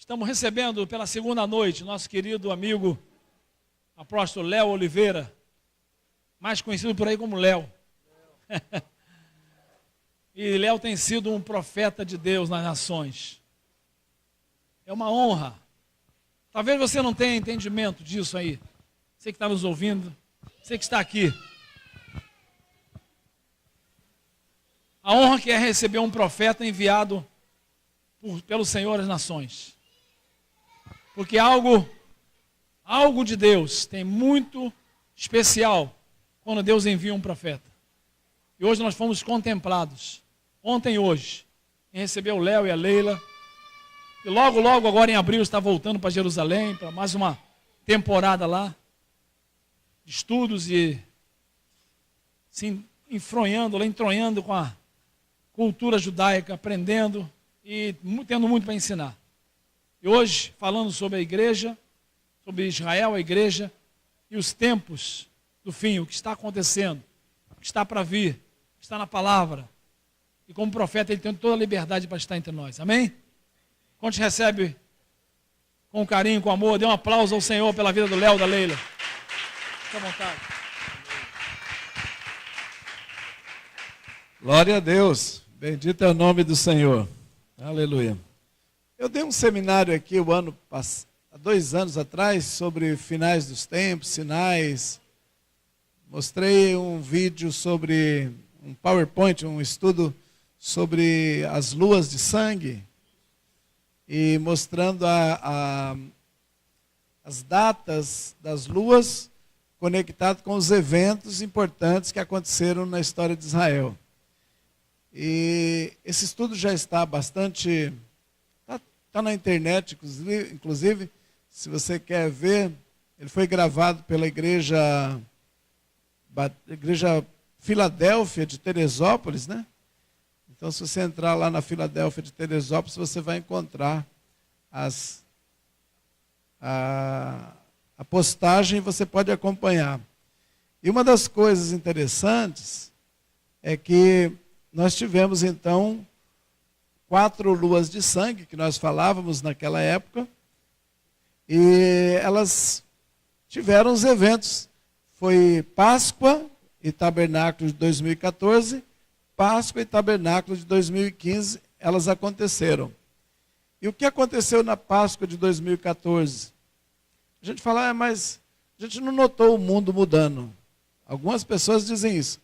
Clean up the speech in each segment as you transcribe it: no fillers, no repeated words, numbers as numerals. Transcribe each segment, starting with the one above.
Estamos recebendo pela segunda noite nosso querido amigo apóstolo Léo Oliveira, mais conhecido por aí como Léo. E Léo tem sido um profeta de Deus nas nações. É uma honra. Talvez você não tenha entendimento disso aí. Você que está nos ouvindo, você que está aqui. A honra que é receber um profeta enviado pelo Senhor às nações. Porque algo de Deus tem muito especial quando Deus envia um profeta. E hoje nós fomos contemplados, ontem e hoje, em receber o Léo e a Leila. E logo, agora em abril, está voltando para Jerusalém, para mais uma temporada lá, de estudos e se entronhando com a cultura judaica, aprendendo e tendo muito para ensinar. E hoje, falando sobre a igreja, sobre Israel, a igreja, e os tempos do fim, o que está acontecendo, o que está para vir, o que está na palavra. E como profeta, ele tem toda a liberdade para estar entre nós. Amém? Quando te recebe com carinho, com amor, dê um aplauso ao Senhor pela vida do Léo e da Leila. Fique à vontade. Glória a Deus. Bendito é o nome do Senhor. Aleluia. Eu dei um seminário aqui há 2 anos atrás sobre finais dos tempos, sinais. Mostrei um vídeo sobre um PowerPoint, um estudo sobre as luas de sangue e mostrando as datas das luas conectado com os eventos importantes que aconteceram na história de Israel. E esse estudo já está bastante... Está na internet, inclusive, se você quer ver, ele foi gravado pela igreja Filadélfia de Teresópolis, né? Então, se você entrar lá na Filadélfia de Teresópolis, você vai encontrar a postagem e você pode acompanhar. E uma das coisas interessantes é que nós tivemos, então, 4 luas de sangue, que nós falávamos naquela época, e elas tiveram os eventos. Foi Páscoa e Tabernáculo de 2014, Páscoa e Tabernáculo de 2015, elas aconteceram. E o que aconteceu na Páscoa de 2014? A gente fala, mas a gente não notou o mundo mudando. Algumas pessoas dizem isso,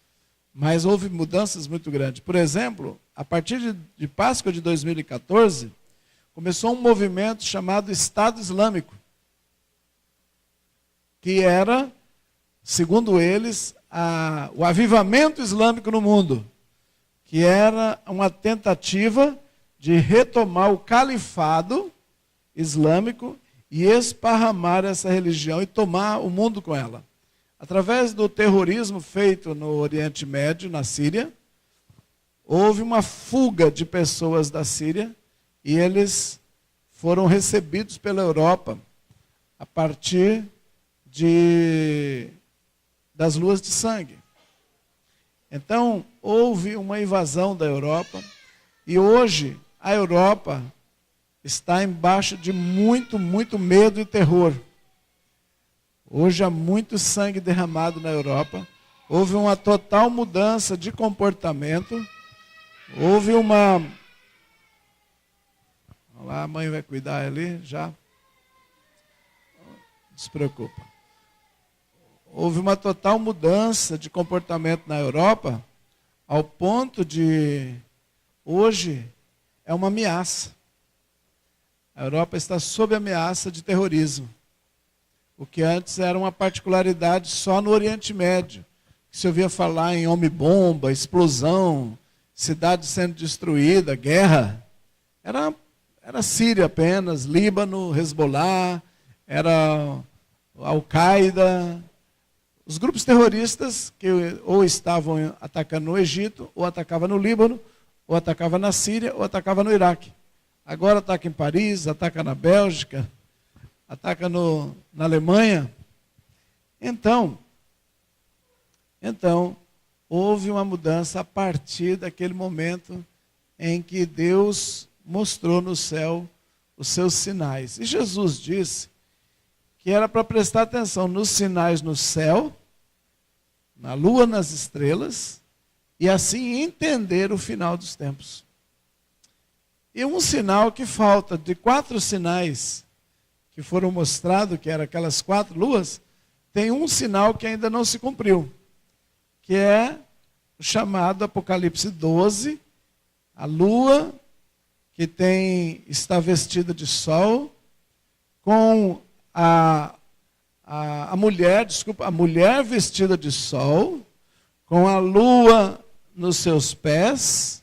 mas houve mudanças muito grandes. Por exemplo, a partir de Páscoa de 2014, começou um movimento chamado Estado Islâmico, que era, segundo eles, o avivamento islâmico no mundo, que era uma tentativa de retomar o califado islâmico e esparramar essa religião e tomar o mundo com ela. Através do terrorismo feito no Oriente Médio, na Síria, houve uma fuga de pessoas da Síria e eles foram recebidos pela Europa a partir das luas de sangue. Então, houve uma invasão da Europa e hoje a Europa está embaixo de muito medo e terror. Hoje há muito sangue derramado na Europa. Houve uma total mudança de comportamento. Houve uma... Olha lá, a mãe vai cuidar ali já. Não se preocupa. Houve uma total mudança de comportamento na Europa, ao ponto de, hoje, é uma ameaça. A Europa está sob ameaça de terrorismo. O que antes era uma particularidade só no Oriente Médio. Se ouvia falar em homem-bomba, explosão, cidade sendo destruída, guerra. Era Síria apenas, Líbano, Hezbollah, era Al-Qaeda. Os grupos terroristas que ou estavam atacando no Egito, ou atacavam no Líbano, ou atacavam na Síria, ou atacavam no Iraque. Agora ataca em Paris, ataca na Bélgica, ataca na Alemanha. Então, houve uma mudança a partir daquele momento em que Deus mostrou no céu os seus sinais. E Jesus disse que era para prestar atenção nos sinais no céu, na lua, nas estrelas, e assim entender o final dos tempos. E um sinal que falta, de 4 sinais que foram mostrados, que eram aquelas 4 luas, tem um sinal que ainda não se cumpriu, que é o chamado Apocalipse 12, a lua que está vestida de sol, com a mulher vestida de sol, com a lua nos seus pés,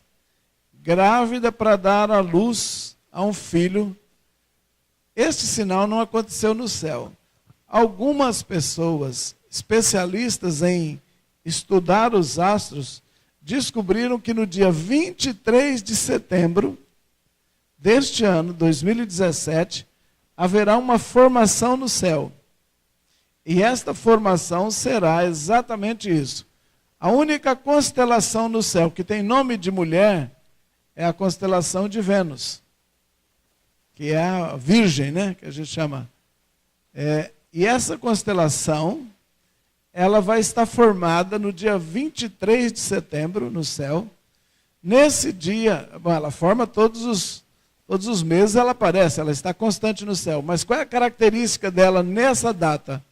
grávida para dar à luz a um filho. Este sinal não aconteceu no céu. Algumas pessoas, especialistas em estudar os astros, descobriram que no dia 23 de setembro deste ano, 2017, haverá uma formação no céu. E esta formação será exatamente isso. A única constelação no céu que tem nome de mulher é a constelação de Vênus, que é a Virgem, né, que a gente chama. E essa constelação, ela vai estar formada no dia 23 de setembro no céu. Nesse dia, ela forma todos os meses, ela aparece, ela está constante no céu. Mas qual é a característica dela nessa data?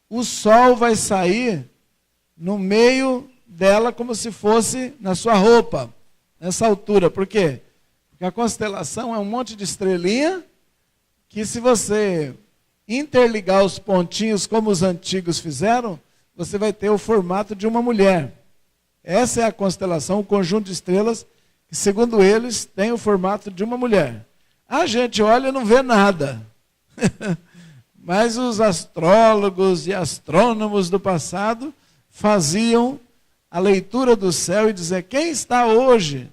O sol vai sair no meio dela como se fosse na sua roupa, nessa altura. Por quê? Porque a constelação é um monte de estrelinha que, se você interligar os pontinhos como os antigos fizeram, você vai ter o formato de uma mulher. Essa é a constelação, o conjunto de estrelas que, segundo eles, tem o formato de uma mulher. A gente olha e não vê nada. Mas os astrólogos e astrônomos do passado faziam a leitura do céu e dizer quem está hoje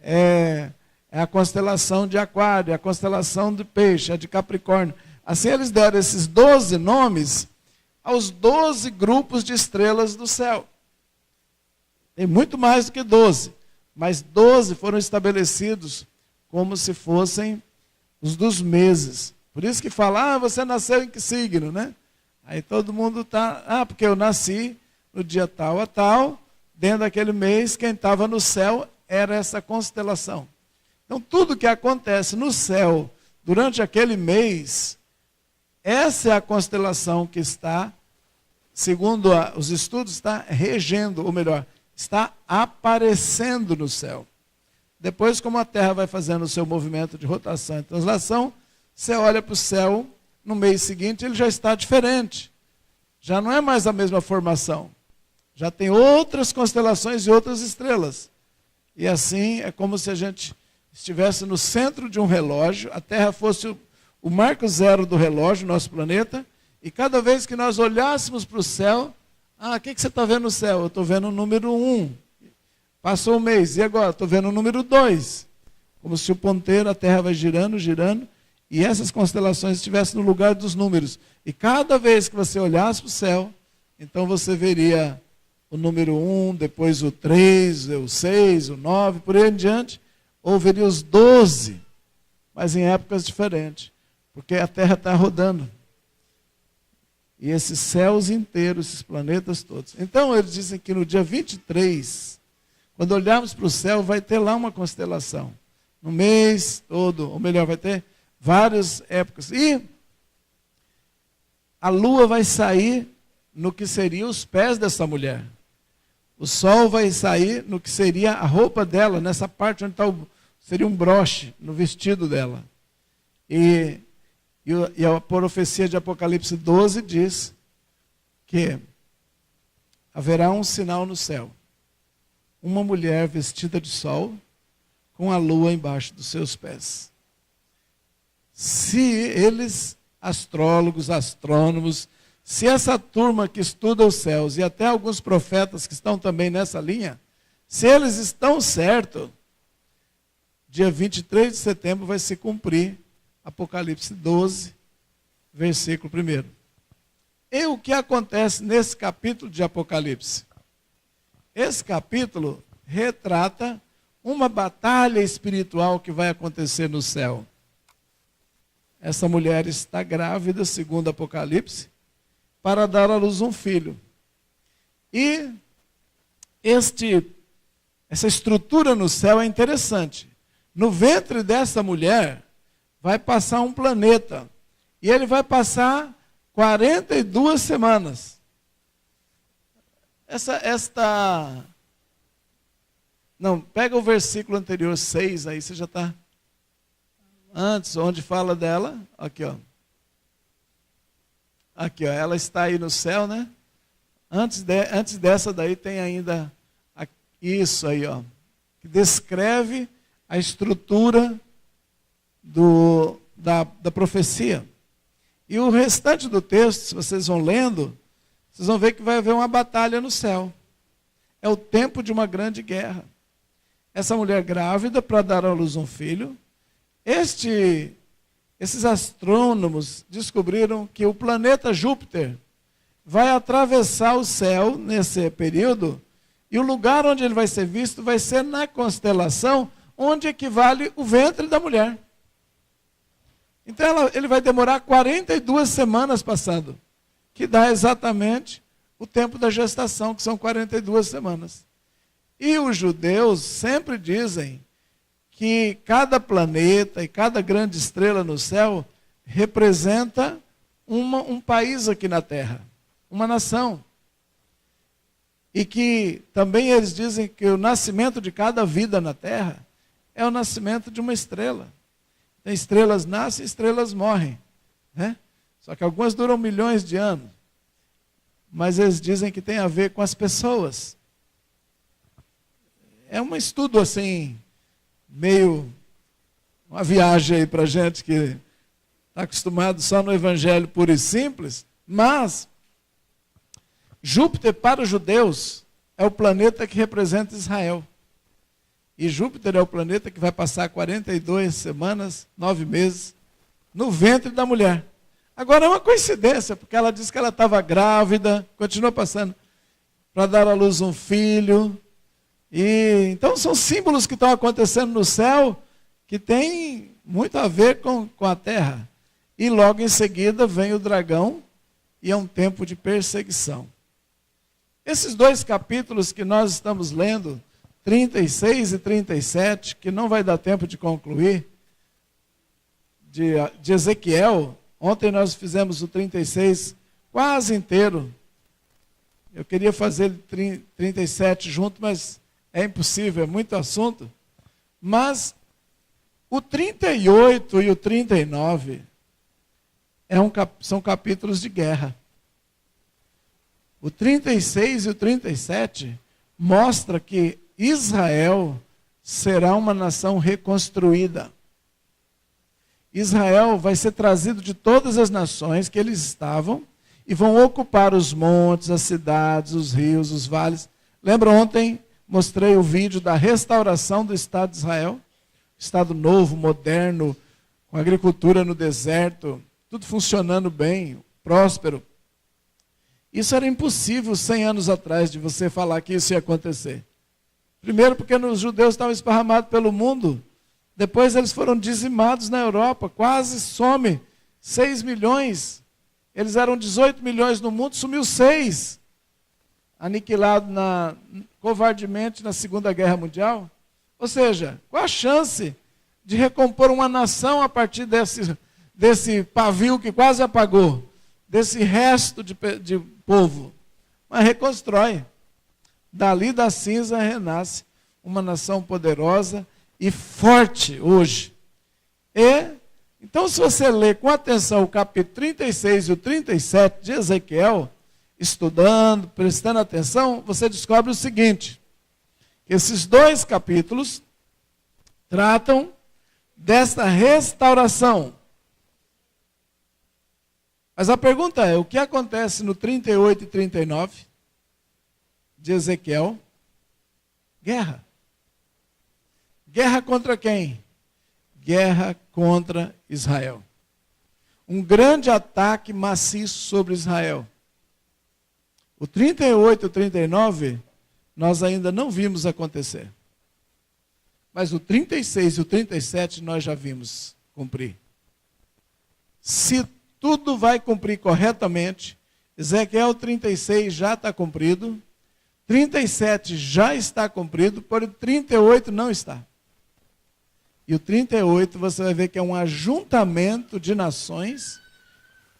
é a constelação de Aquário, a constelação de Peixe, a de Capricórnio. Assim eles deram esses 12 nomes aos 12 grupos de estrelas do céu. Tem muito mais do que 12, mas 12 foram estabelecidos como se fossem os dos meses. Por isso que fala, você nasceu em que signo, né? Aí todo mundo está, porque eu nasci no dia tal a tal, dentro daquele mês, quem estava no céu era essa constelação. Então tudo que acontece no céu durante aquele mês, essa é a constelação que está, segundo os estudos, está regendo, ou melhor, está aparecendo no céu. Depois, como a Terra vai fazendo o seu movimento de rotação e translação, você olha para o céu, no mês seguinte ele já está diferente. Já não é mais a mesma formação. Já tem outras constelações e outras estrelas. E assim é como se a gente estivesse no centro de um relógio, a Terra fosse o marco zero do relógio, nosso planeta, e cada vez que nós olhássemos para o céu, o que você está vendo no céu? Eu estou vendo o número 1. Passou um mês, e agora? Estou vendo o número 2. Como se o ponteiro, a Terra vai girando, girando, e essas constelações estivessem no lugar dos números. E cada vez que você olhasse para o céu, então você veria o número 1, depois o 3, o 6, o 9, por aí em diante, ou veria os 12, mas em épocas diferentes, porque a Terra está rodando. E esses céus inteiros, esses planetas todos. Então eles dizem que no dia 23, quando olharmos para o céu, vai ter lá uma constelação. No mês todo, ou melhor, vai ter várias épocas. E a lua vai sair no que seriam os pés dessa mulher. O sol vai sair no que seria a roupa dela, nessa parte onde seria um broche no vestido dela. E a profecia de Apocalipse 12 diz que haverá um sinal no céu. Uma mulher vestida de sol, com a lua embaixo dos seus pés. Se eles, astrólogos, astrônomos, se essa turma que estuda os céus, e até alguns profetas que estão também nessa linha, se eles estão certos, dia 23 de setembro vai se cumprir Apocalipse 12, versículo 1. E o que acontece nesse capítulo de Apocalipse? Esse capítulo retrata uma batalha espiritual que vai acontecer no céu. essa mulher está grávida, segundo Apocalipse, para dar à luz um filho. E essa estrutura no céu é interessante. No ventre dessa mulher vai passar um planeta. E ele vai passar 42 semanas. Não, pega o versículo anterior, 6, aí você já está... Antes, onde fala dela, aqui ó. Aqui ó, ela está aí no céu, né? Antes dessa daí tem ainda isso aí ó, que descreve a estrutura da profecia. E o restante do texto, se vocês vão lendo, vocês vão ver que vai haver uma batalha no céu. É o tempo de uma grande guerra. Essa mulher grávida para dar à luz um filho. Esses astrônomos descobriram que o planeta Júpiter vai atravessar o céu nesse período, e o lugar onde ele vai ser visto vai ser na constelação onde equivale o ventre da mulher. Então ele vai demorar 42 semanas passando, que dá exatamente o tempo da gestação, que são 42 semanas. E os judeus sempre dizem que cada planeta e cada grande estrela no céu representa um país aqui na Terra, uma nação. E que também eles dizem que o nascimento de cada vida na Terra é o nascimento de uma estrela. Tem estrelas nascem, estrelas morrem, né? Só que algumas duram milhões de anos. Mas eles dizem que tem a ver com as pessoas. É um estudo assim, meio uma viagem aí para gente que está acostumado só no evangelho puro e simples, mas Júpiter para os judeus é o planeta que representa Israel. E Júpiter é o planeta que vai passar 42 semanas, 9 meses, no ventre da mulher. Agora é uma coincidência, porque ela disse que ela estava grávida, continua passando, para dar à luz um filho. E então são símbolos que estão acontecendo no céu que tem muito a ver com a terra. E logo em seguida vem o dragão e é um tempo de perseguição. Esses dois capítulos que nós estamos lendo, 36 e 37, que não vai dar tempo de concluir, de Ezequiel. Ontem nós fizemos o 36 quase inteiro. Eu queria fazer 37 junto, mas é impossível, é muito assunto. Mas o 38 e o 39 são capítulos de guerra. O 36 e o 37 mostra que Israel será uma nação reconstruída. Israel vai ser trazido de todas as nações que eles estavam e vão ocupar os montes, as cidades, os rios, os vales. Lembra ontem, mostrei o vídeo da restauração do Estado de Israel? Estado novo, moderno, com agricultura no deserto, tudo funcionando bem, próspero. Isso era impossível 100 anos atrás de você falar que isso ia acontecer. Primeiro porque os judeus estavam esparramados pelo mundo. Depois eles foram dizimados na Europa. Quase some 6 milhões. Eles eram 18 milhões no mundo, sumiu 6. Aniquilado covardemente na Segunda Guerra Mundial. Ou seja, qual a chance de recompor uma nação a partir desse pavio que quase apagou? Desse resto de povo? Mas reconstrói. Dali da cinza renasce uma nação poderosa e forte hoje. Então, se você ler com atenção o capítulo 36 e o 37 de Ezequiel, estudando, prestando atenção, você descobre o seguinte: esses dois capítulos tratam desta restauração. Mas a pergunta é, o que acontece no 38 e 39 de Ezequiel? Guerra. Guerra contra quem? Guerra contra Israel. Um grande ataque maciço sobre Israel. O 38 e o 39, nós ainda não vimos acontecer. Mas o 36 e o 37 nós já vimos cumprir. se tudo vai cumprir corretamente, Ezequiel 36 já está cumprido, 37 já está cumprido, porém 38 não está. E o 38 você vai ver que é um ajuntamento de nações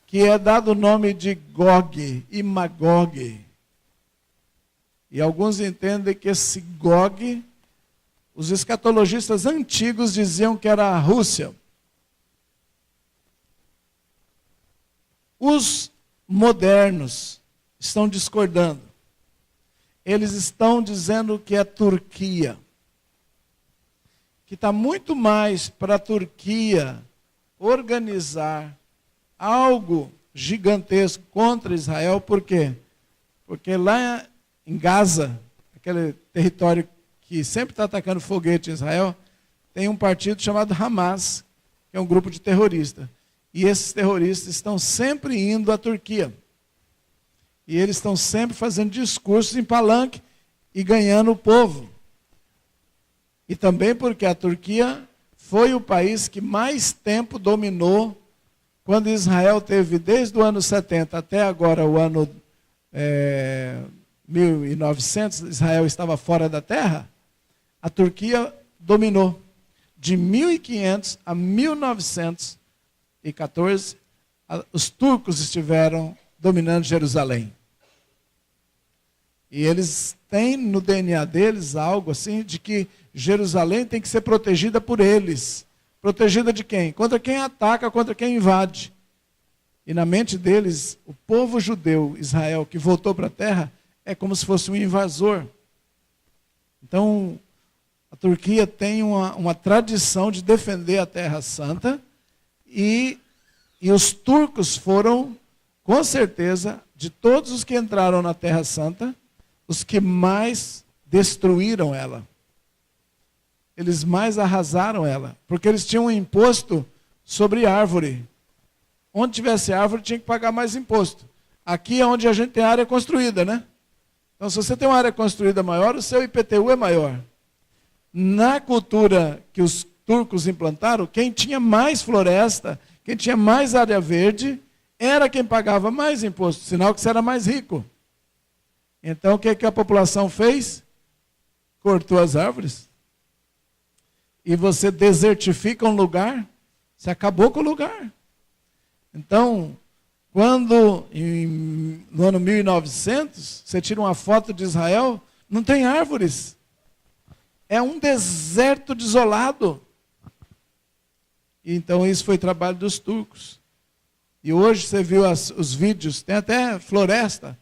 que é dado o nome de Gog e Magog. E alguns entendem que esse Gog, os escatologistas antigos diziam que era a Rússia. Os modernos estão discordando. Eles estão dizendo que é Turquia. Que está muito mais para a Turquia organizar algo gigantesco contra Israel. Por quê? Porque lá em Gaza, aquele território que sempre está atacando foguete em Israel, tem um partido chamado Hamas, que é um grupo de terroristas. E esses terroristas estão sempre indo à Turquia. E eles estão sempre fazendo discursos em palanque e ganhando o povo. E também porque a Turquia foi o país que mais tempo dominou, quando Israel teve, desde o ano 70 até agora, o ano 1900, Israel estava fora da terra, a Turquia dominou. De 1500 a 1914, os turcos estiveram dominando Jerusalém. E eles têm no DNA deles algo assim, de que Jerusalém tem que ser protegida por eles. Protegida de quem? Contra quem ataca, contra quem invade. E na mente deles, o povo judeu, Israel, que voltou para a terra, é como se fosse um invasor. Então, a Turquia tem uma tradição de defender a Terra Santa, e os turcos foram, com certeza, de todos os que entraram na Terra Santa, os que mais destruíram ela. Eles mais arrasaram ela, porque eles tinham um imposto sobre árvore. Onde tivesse árvore, tinha que pagar mais imposto. Aqui é onde a gente tem área construída, né? Então, se você tem uma área construída maior, o seu IPTU é maior. Na cultura que os turcos implantaram, quem tinha mais floresta, quem tinha mais área verde, era quem pagava mais imposto, sinal que você era mais rico. Então, o que a população fez? Cortou as árvores. E você desertifica um lugar, você acabou com o lugar. Então, quando no ano 1900, você tira uma foto de Israel, não tem árvores. É um deserto desolado. Então, isso foi trabalho dos turcos. E hoje você viu os vídeos, tem até floresta,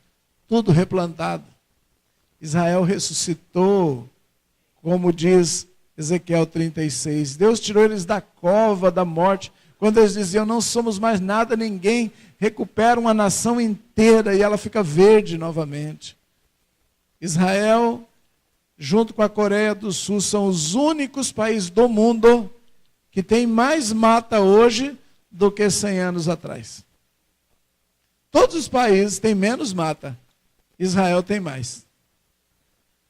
tudo replantado. Israel ressuscitou, como diz Ezequiel 36. Deus tirou eles da cova da morte. Quando eles diziam, não somos mais nada, ninguém recupera uma nação inteira e ela fica verde novamente. Israel, junto com a Coreia do Sul, são os únicos países do mundo que tem mais mata hoje do que 100 anos atrás. Todos os países têm menos mata. Israel tem mais.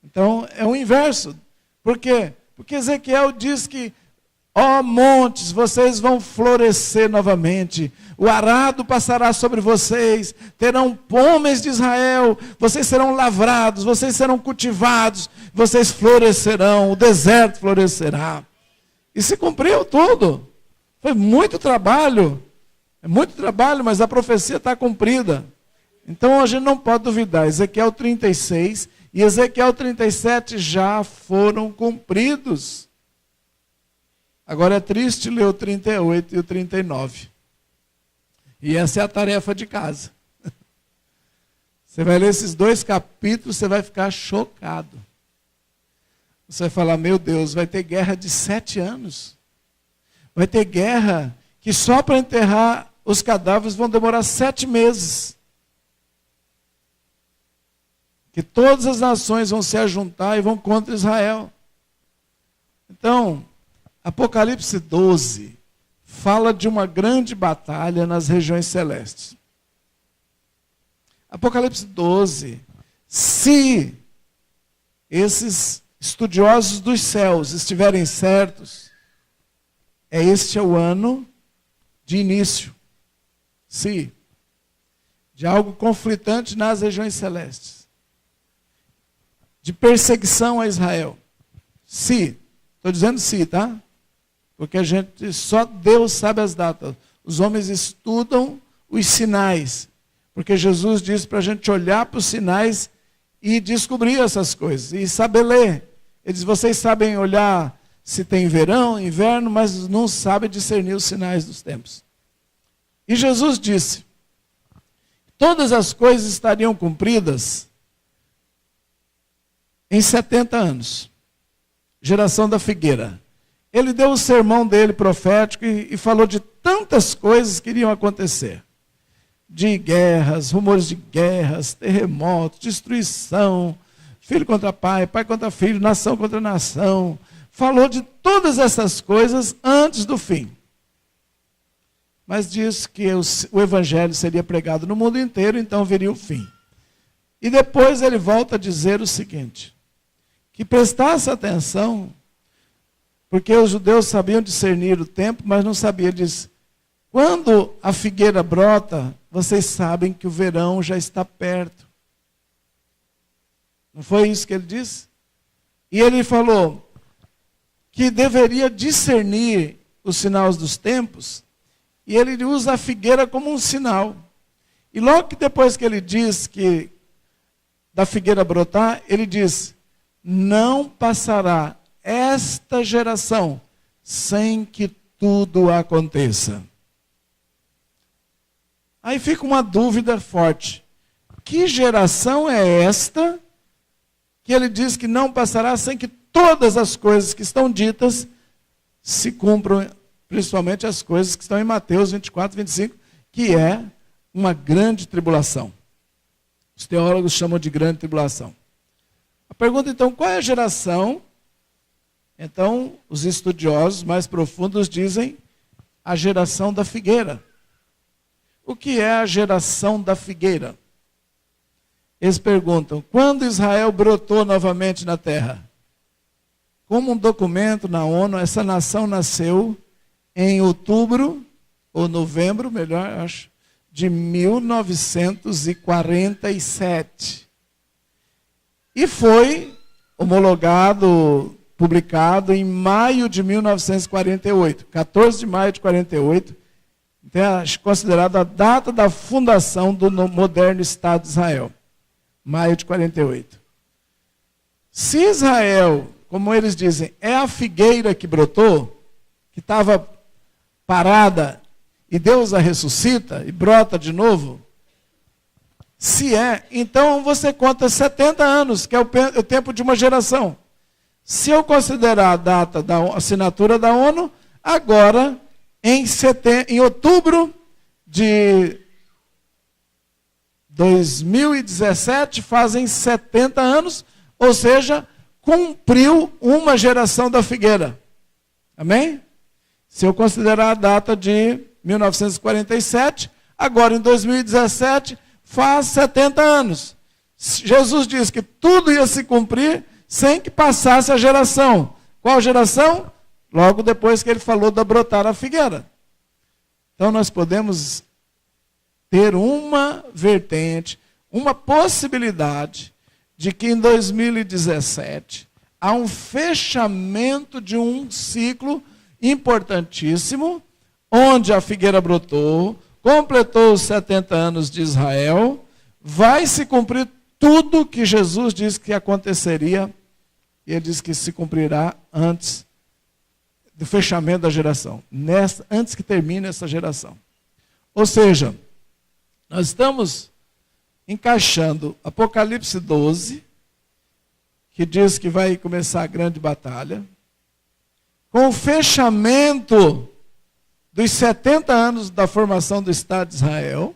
Então, é o inverso. Por quê? Porque Ezequiel diz que, ó montes, vocês vão florescer novamente. O arado passará sobre vocês. Terão pomes de Israel. Vocês serão lavrados. Vocês serão cultivados. Vocês florescerão. O deserto florescerá. E se cumpriu tudo. Foi muito trabalho. É muito trabalho, mas a profecia está cumprida. Então a gente não pode duvidar. Ezequiel 36 e Ezequiel 37 já foram cumpridos. Agora é triste ler o 38 e o 39. E essa é a tarefa de casa. Você vai ler esses 2 capítulos, você vai ficar chocado. Você vai falar, meu Deus, vai ter guerra de 7 anos. Vai ter guerra que só para enterrar os cadáveres vão demorar 7 meses. Que todas as nações vão se ajuntar e vão contra Israel. Então, Apocalipse 12 fala de uma grande batalha nas regiões celestes. Apocalipse 12, se esses estudiosos dos céus estiverem certos, este é o ano de início. Se. De algo conflitante nas regiões celestes. De perseguição a Israel. Se. Estou dizendo se, tá? Porque só Deus sabe as datas. Os homens estudam os sinais. Porque Jesus disse para a gente olhar para os sinais e descobrir essas coisas. E saber ler. Ele diz, vocês sabem olhar se tem verão, inverno, mas não sabem discernir os sinais dos tempos. E Jesus disse, todas as coisas estariam cumpridas em 70 anos. Geração da figueira. Ele deu o sermão dele profético e falou de tantas coisas que iriam acontecer. De guerras, rumores de guerras, terremotos, destruição, filho contra pai, pai contra filho, nação contra nação. Falou de todas essas coisas antes do fim. Mas disse que o evangelho seria pregado no mundo inteiro, então viria o fim. E depois ele volta a dizer o seguinte, que prestasse atenção, porque os judeus sabiam discernir o tempo, mas não sabiam disso. Quando a figueira brota, vocês sabem que o verão já está perto. Não foi isso que ele disse? E ele falou que deveria discernir os sinais dos tempos, e ele usa a figueira como um sinal. E logo que depois que ele diz que da figueira brotar, ele diz, não passará esta geração sem que tudo aconteça. Aí fica uma dúvida forte. Que geração é esta que ele diz que não passará sem que todas as coisas que estão ditas se cumpram, principalmente as coisas que estão em Mateus 24, 25, que é uma grande tribulação. Os teólogos chamam de grande tribulação. A pergunta então, qual é a geração? Então, os estudiosos mais profundos dizem a geração da figueira. O que é a geração da figueira? Eles perguntam, quando Israel brotou novamente na terra? Como um documento na ONU, essa nação nasceu em outubro, ou novembro, melhor, acho, de 1947. E foi homologado, publicado em maio de 1948, 14 de maio de 48, então é considerada a data da fundação do moderno Estado de Israel, maio de 48. Se Israel, como eles dizem, é a figueira que brotou, que estava parada, e Deus a ressuscita e brota de novo, se é, então você conta 70 anos, que é o tempo de uma geração. Se eu considerar a data da assinatura da ONU, agora, em outubro de 2017, fazem 70 anos, ou seja, cumpriu uma geração da figueira. Amém? Se eu considerar a data de 1947, agora em 2017, faz 70 anos. Jesus disse que tudo ia se cumprir sem que passasse a geração. Qual geração? Logo depois que ele falou da brotar a figueira. Então nós podemos ter uma vertente, uma possibilidade de que em 2017 há um fechamento de um ciclo importantíssimo, onde a figueira brotou, completou os 70 anos de Israel, vai se cumprir tudo que Jesus disse que aconteceria, e ele disse que se cumprirá antes do fechamento da geração, antes que termine essa geração. Ou seja, nós estamos encaixando Apocalipse 12, que diz que vai começar a grande batalha, com o fechamento dos 70 anos da formação do Estado de Israel,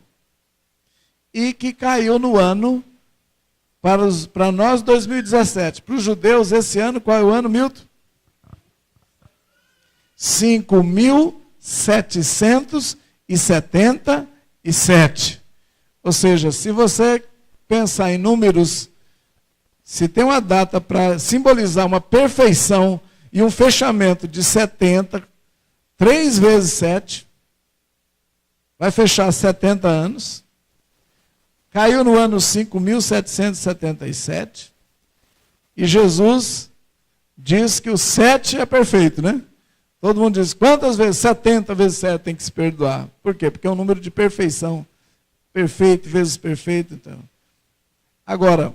e que caiu no ano, para nós, 2017. Para os judeus, esse ano, qual é o ano, Milton? 5.777. Ou seja, se você pensar em números, se tem uma data para simbolizar uma perfeição e um fechamento de 70, 3 vezes 7, vai fechar 70 anos, caiu no ano 5.777, e Jesus diz que o 7 é perfeito, né? Todo mundo diz, quantas vezes? 70 vezes 7 tem que se perdoar. Por quê? Porque é um número de perfeição. Perfeito vezes perfeito. Então. Agora,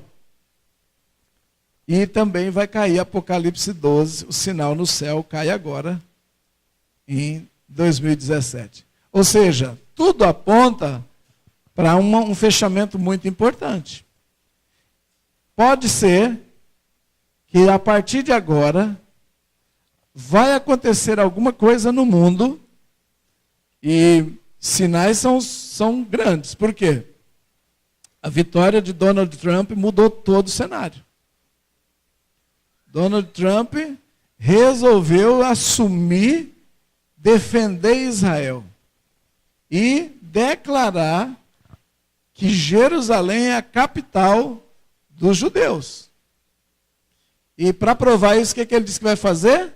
e também vai cair Apocalipse 12, o sinal no céu cai agora, em 2017. Ou seja, tudo aponta para um fechamento muito importante. Pode ser que a partir de agora vai acontecer alguma coisa no mundo e sinais são grandes. Por quê? A vitória de Donald Trump mudou todo o cenário. Donald Trump resolveu assumir, defender Israel e declarar que Jerusalém é a capital dos judeus. E para provar isso, o que ele disse que vai fazer?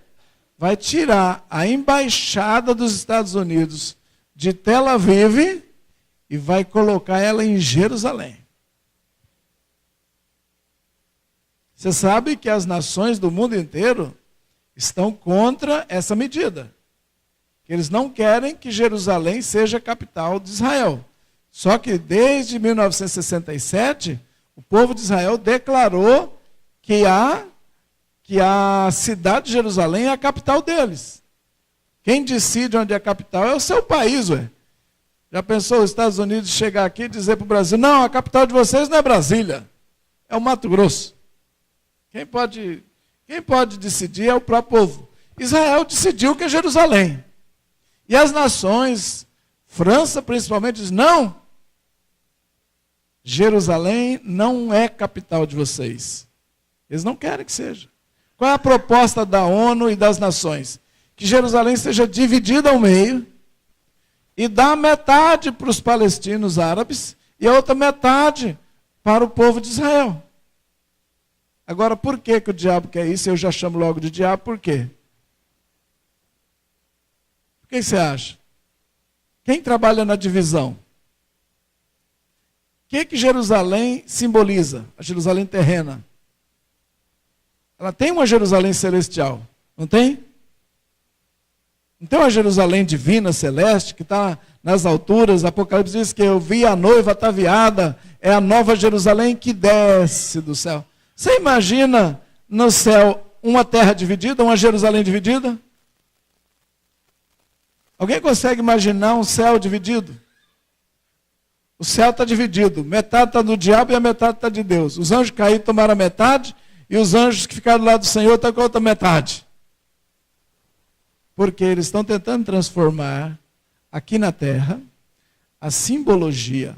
Vai tirar a embaixada dos Estados Unidos de Tel Aviv e vai colocar ela em Jerusalém. Você sabe que as nações do mundo inteiro estão contra essa medida. Eles não querem que Jerusalém seja a capital de Israel. Só que desde 1967, o povo de Israel declarou que a cidade de Jerusalém é a capital deles. Quem decide onde é a capital é o seu país, ué. Já pensou os Estados Unidos chegar aqui e dizer para o Brasil, não, a capital de vocês não é Brasília, é o Mato Grosso. Quem pode decidir é o próprio povo. Israel decidiu que é Jerusalém. E as nações, França principalmente, diz, não, Jerusalém não é capital de vocês. Eles não querem que seja. Qual é a proposta da ONU e das nações? Que Jerusalém seja dividida ao meio e dá metade para os palestinos árabes e a outra metade para o povo de Israel. Agora, por que o diabo quer isso? Eu já chamo logo de diabo, por quê? O que você acha? Quem trabalha na divisão? O que Jerusalém simboliza? A Jerusalém terrena. Ela tem uma Jerusalém celestial, não tem? Não tem uma Jerusalém divina, celeste, que está nas alturas. Apocalipse diz que eu vi a noiva ataviada, é a nova Jerusalém que desce do céu. Você imagina no céu uma terra dividida, uma Jerusalém dividida? Alguém consegue imaginar um céu dividido? O céu está dividido, metade está do diabo e a metade está de Deus. Os anjos caídos tomaram a metade e os anjos que ficaram do lado do Senhor estão com a outra metade. Porque eles estão tentando transformar aqui na terra a simbologia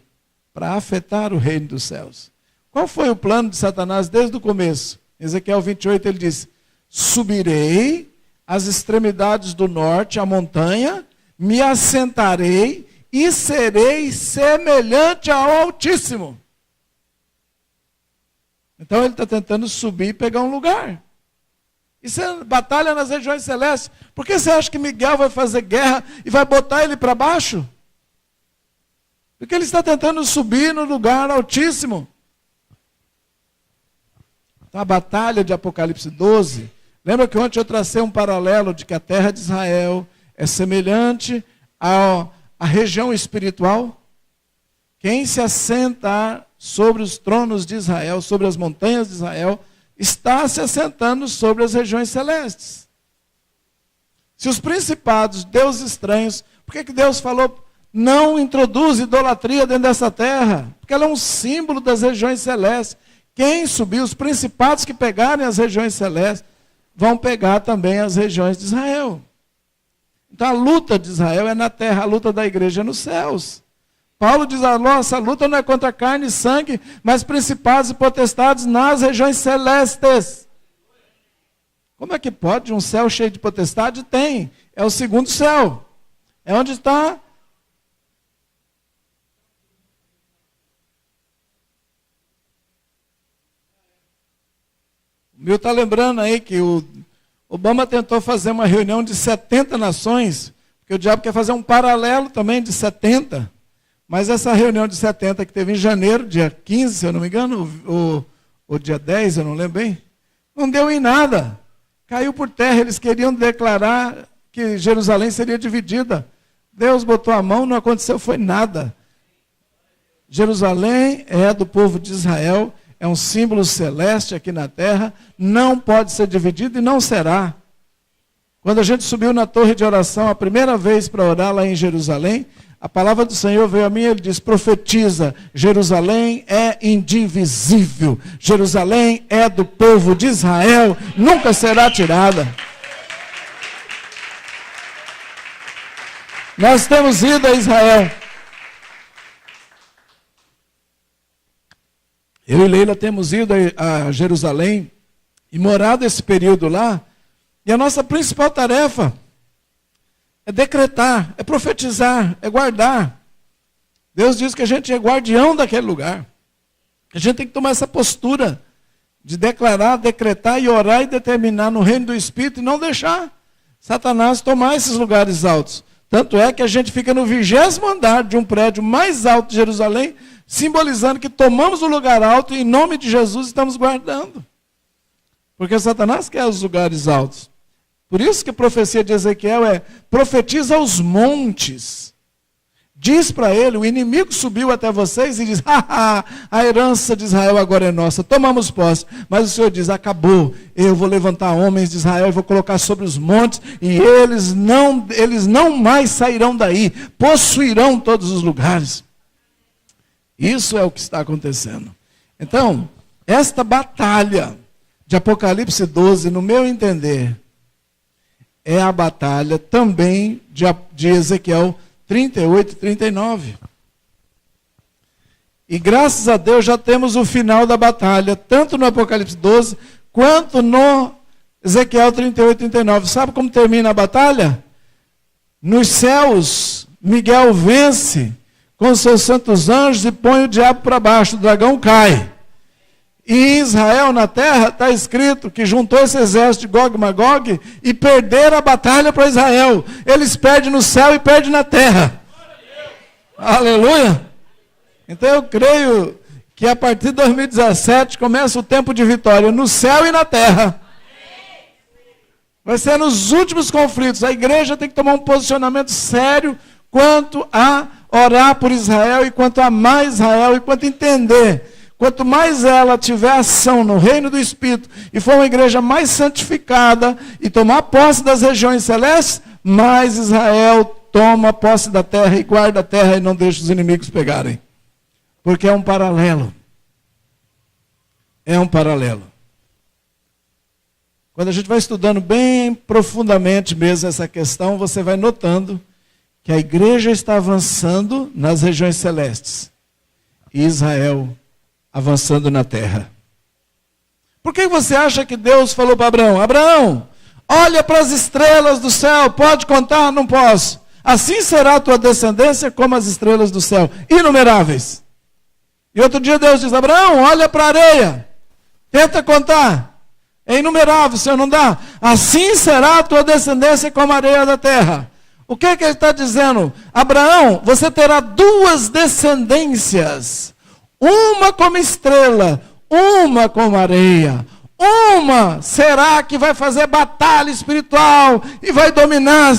para afetar o reino dos céus. Qual foi o plano de Satanás desde o começo? Ezequiel 28 ele diz, subirei às extremidades do norte, a montanha, me assentarei e serei semelhante ao Altíssimo. Então ele está tentando subir e pegar um lugar. Isso é batalha nas regiões celestes. Por que você acha que Miguel vai fazer guerra e vai botar ele para baixo? Porque ele está tentando subir no lugar altíssimo. Então a batalha de Apocalipse 12, lembra que ontem eu tracei um paralelo de que a terra de Israel é semelhante à região espiritual? Quem se assentar sobre os tronos de Israel, sobre as montanhas de Israel, está se assentando sobre as regiões celestes. Se os principados, deuses estranhos, por que Deus falou, não introduz idolatria dentro dessa terra? Porque ela é um símbolo das regiões celestes. Quem subir, os principados que pegarem as regiões celestes, vão pegar também as regiões de Israel. Então a luta de Israel é na terra, a luta da igreja é nos céus. Paulo diz, a nossa luta não é contra carne e sangue, mas principados e potestades nas regiões celestes. Como é que pode um céu cheio de potestade? Tem. É o segundo céu. É onde está. O Mil está lembrando aí que o Obama tentou fazer uma reunião de 70 nações, porque que o diabo quer fazer um paralelo também de 70. Mas essa reunião de 70 que teve em janeiro, dia 15, se eu não me engano, ou dia 10, eu não lembro bem, não deu em nada. Caiu por terra, eles queriam declarar que Jerusalém seria dividida. Deus botou a mão, não aconteceu, foi nada. Jerusalém é do povo de Israel, é um símbolo celeste aqui na terra, não pode ser dividido e não será. Quando a gente subiu na torre de oração a primeira vez para orar lá em Jerusalém, a palavra do Senhor veio a mim e ele diz, profetiza, Jerusalém é indivisível, Jerusalém é do povo de Israel, nunca será tirada. Nós temos ido a Israel. Eu e Leila temos ido a Jerusalém e morado esse período lá. E a nossa principal tarefa é decretar, é profetizar, é guardar. Deus diz que a gente é guardião daquele lugar. A gente tem que tomar essa postura de declarar, decretar e orar e determinar no reino do Espírito e não deixar Satanás tomar esses lugares altos. Tanto é que a gente fica no 20º andar de um prédio mais alto de Jerusalém, simbolizando que tomamos o lugar alto e em nome de Jesus estamos guardando. Porque Satanás quer os lugares altos. Por isso que a profecia de Ezequiel é, profetiza aos montes. Diz para ele, o inimigo subiu até vocês e diz, a herança de Israel agora é nossa, tomamos posse. Mas o Senhor diz, acabou, eu vou levantar homens de Israel e vou colocar sobre os montes, e eles não mais sairão daí, possuirão todos os lugares. Isso é o que está acontecendo. Então, esta batalha de Apocalipse 12, no meu entender, é a batalha também de Ezequiel 38 e 39. E graças a Deus já temos o final da batalha, tanto no Apocalipse 12, quanto no Ezequiel 38 e 39. Sabe como termina a batalha? Nos céus, Miguel vence com seus santos anjos e põe o diabo para baixo, o dragão cai. E em Israel, na terra, está escrito que juntou esse exército de Gog e Magog e perderam a batalha para Israel. Eles perdem no céu e perdem na terra. Aleluia! Então eu creio que a partir de 2017 começa o tempo de vitória no céu e na terra. Vai ser nos últimos conflitos. A igreja tem que tomar um posicionamento sério quanto a orar por Israel e quanto a amar Israel e quanto a entender. Quanto mais ela tiver ação no reino do Espírito e for uma igreja mais santificada e tomar posse das regiões celestes, mais Israel toma posse da terra e guarda a terra e não deixa os inimigos pegarem. Porque é um paralelo. É um paralelo. Quando a gente vai estudando bem profundamente mesmo essa questão, você vai notando que a igreja está avançando nas regiões celestes. E Israel avançando na terra. Por que você acha que Deus falou para Abraão? Abraão, olha para as estrelas do céu, pode contar? Não posso. Assim será a tua descendência como as estrelas do céu, inumeráveis. E outro dia Deus diz, Abraão, olha para a areia, tenta contar. É inumerável, o Senhor não dá. Assim será a tua descendência como a areia da terra. O que ele está dizendo? Abraão, você terá duas descendências. Uma como estrela, uma como areia. Uma será que vai fazer batalha espiritual e vai dominar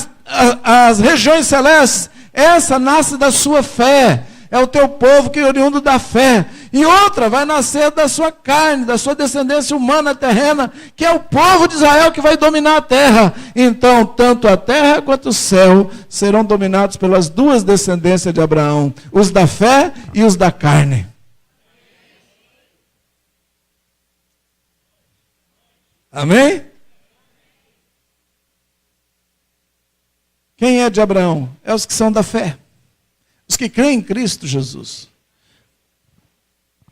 as regiões celestes. Essa nasce da sua fé. É o teu povo que é oriundo da fé. E outra vai nascer da sua carne, da sua descendência humana terrena, que é o povo de Israel que vai dominar a terra. Então, tanto a terra quanto o céu serão dominados pelas duas descendências de Abraão, os da fé e os da carne. Amém? Quem é de Abraão? É os que são da fé. Os que creem em Cristo Jesus.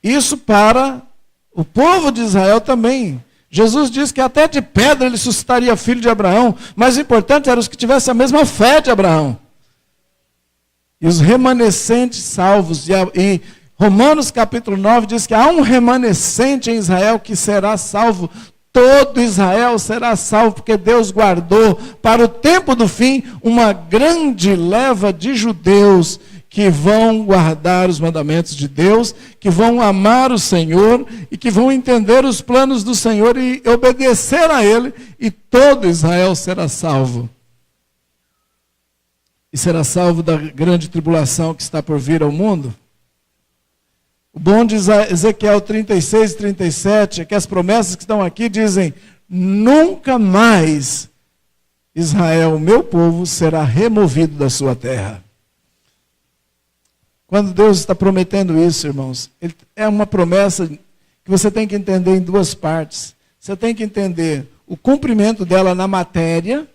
Isso para o povo de Israel também. Jesus disse que até de pedra ele suscitaria filho de Abraão. Mas o importante era os que tivessem a mesma fé de Abraão. E os remanescentes salvos. E Romanos capítulo 9 diz que há um remanescente em Israel que será salvo todo Israel será salvo, porque Deus guardou para o tempo do fim uma grande leva de judeus que vão guardar os mandamentos de Deus, que vão amar o Senhor e que vão entender os planos do Senhor e obedecer a Ele, e todo Israel será salvo. E será salvo da grande tribulação que está por vir ao mundo. O bom de Ezequiel 36 e 37 é que as promessas que estão aqui dizem: nunca mais Israel, meu povo, será removido da sua terra. Quando Deus está prometendo isso, irmãos, é uma promessa que você tem que entender em duas partes. Você tem que entender o cumprimento dela na matéria,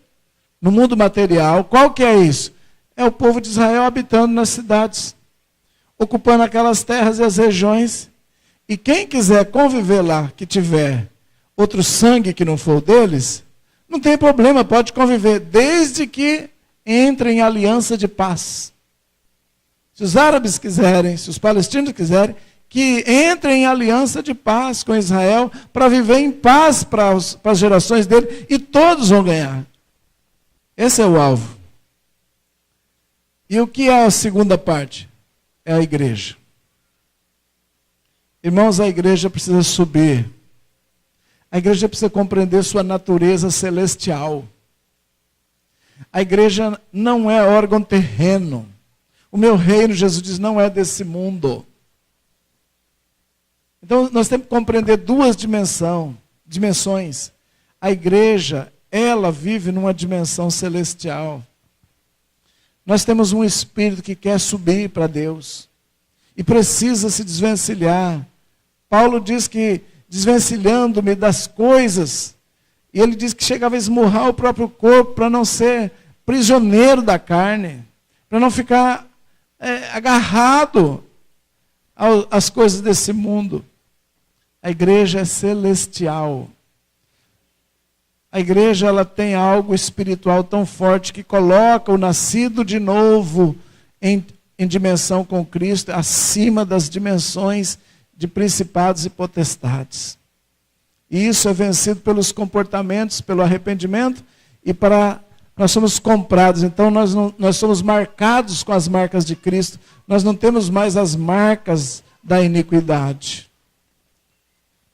no mundo material. Qual que é isso? É o povo de Israel habitando nas cidades, ocupando aquelas terras e as regiões. E quem quiser conviver lá, que tiver outro sangue que não for deles, não tem problema, pode conviver, desde que entre em aliança de paz. Se os árabes quiserem, se os palestinos quiserem, que entrem em aliança de paz com Israel, para viver em paz para as gerações dele, e todos vão ganhar. Esse é o alvo. E o que é a segunda parte? É a igreja. Irmãos, a igreja precisa subir. A igreja precisa compreender sua natureza celestial. A igreja não é órgão terreno. O meu reino, Jesus diz, não é desse mundo. Então, nós temos que compreender duas dimensões. A igreja, ela vive numa dimensão celestial. Nós temos um espírito que quer subir para Deus. E precisa se desvencilhar. Paulo diz que, desvencilhando-me das coisas, e ele diz que chegava a esmurrar o próprio corpo para não ser prisioneiro da carne, para não ficar agarrado às coisas desse mundo. A igreja é celestial. A igreja, ela tem algo espiritual tão forte que coloca o nascido de novo em dimensão com Cristo, acima das dimensões de principados e potestades. E isso é vencido pelos comportamentos, pelo arrependimento, e nós somos comprados. Então nós somos marcados com as marcas de Cristo. Nós não temos mais as marcas da iniquidade.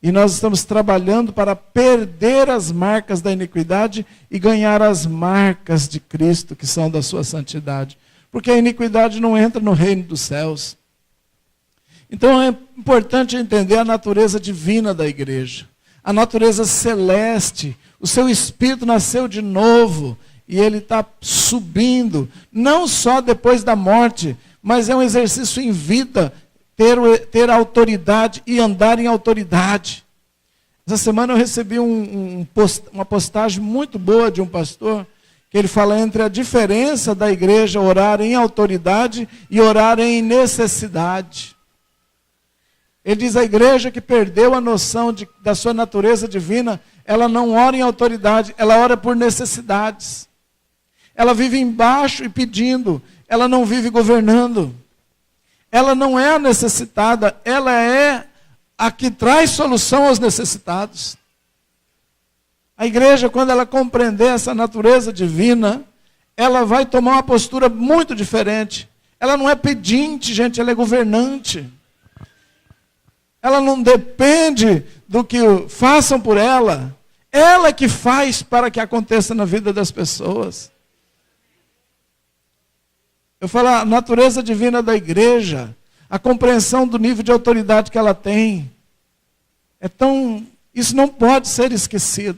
E nós estamos trabalhando para perder as marcas da iniquidade e ganhar as marcas de Cristo, que são da sua santidade. Porque a iniquidade não entra no reino dos céus. Então é importante entender a natureza divina da igreja. A natureza celeste. O seu espírito nasceu de novo. E ele está subindo. Não só depois da morte, mas é um exercício em vida. Ter autoridade e andar em autoridade. Essa semana eu recebi uma postagem muito boa de um pastor, que ele fala entre a diferença da igreja orar em autoridade e orar em necessidade. Ele diz: a igreja que perdeu a noção da sua natureza divina, ela não ora em autoridade, ela ora por necessidades. Ela vive embaixo e pedindo, ela não vive governando. Ela não é a necessitada, ela é a que traz solução aos necessitados. A igreja, quando ela compreender essa natureza divina, ela vai tomar uma postura muito diferente. Ela não é pedinte, gente, ela é governante. Ela não depende do que façam por ela. Ela é que faz para que aconteça na vida das pessoas. Eu falo, a natureza divina da igreja, a compreensão do nível de autoridade que ela tem, isso não pode ser esquecido.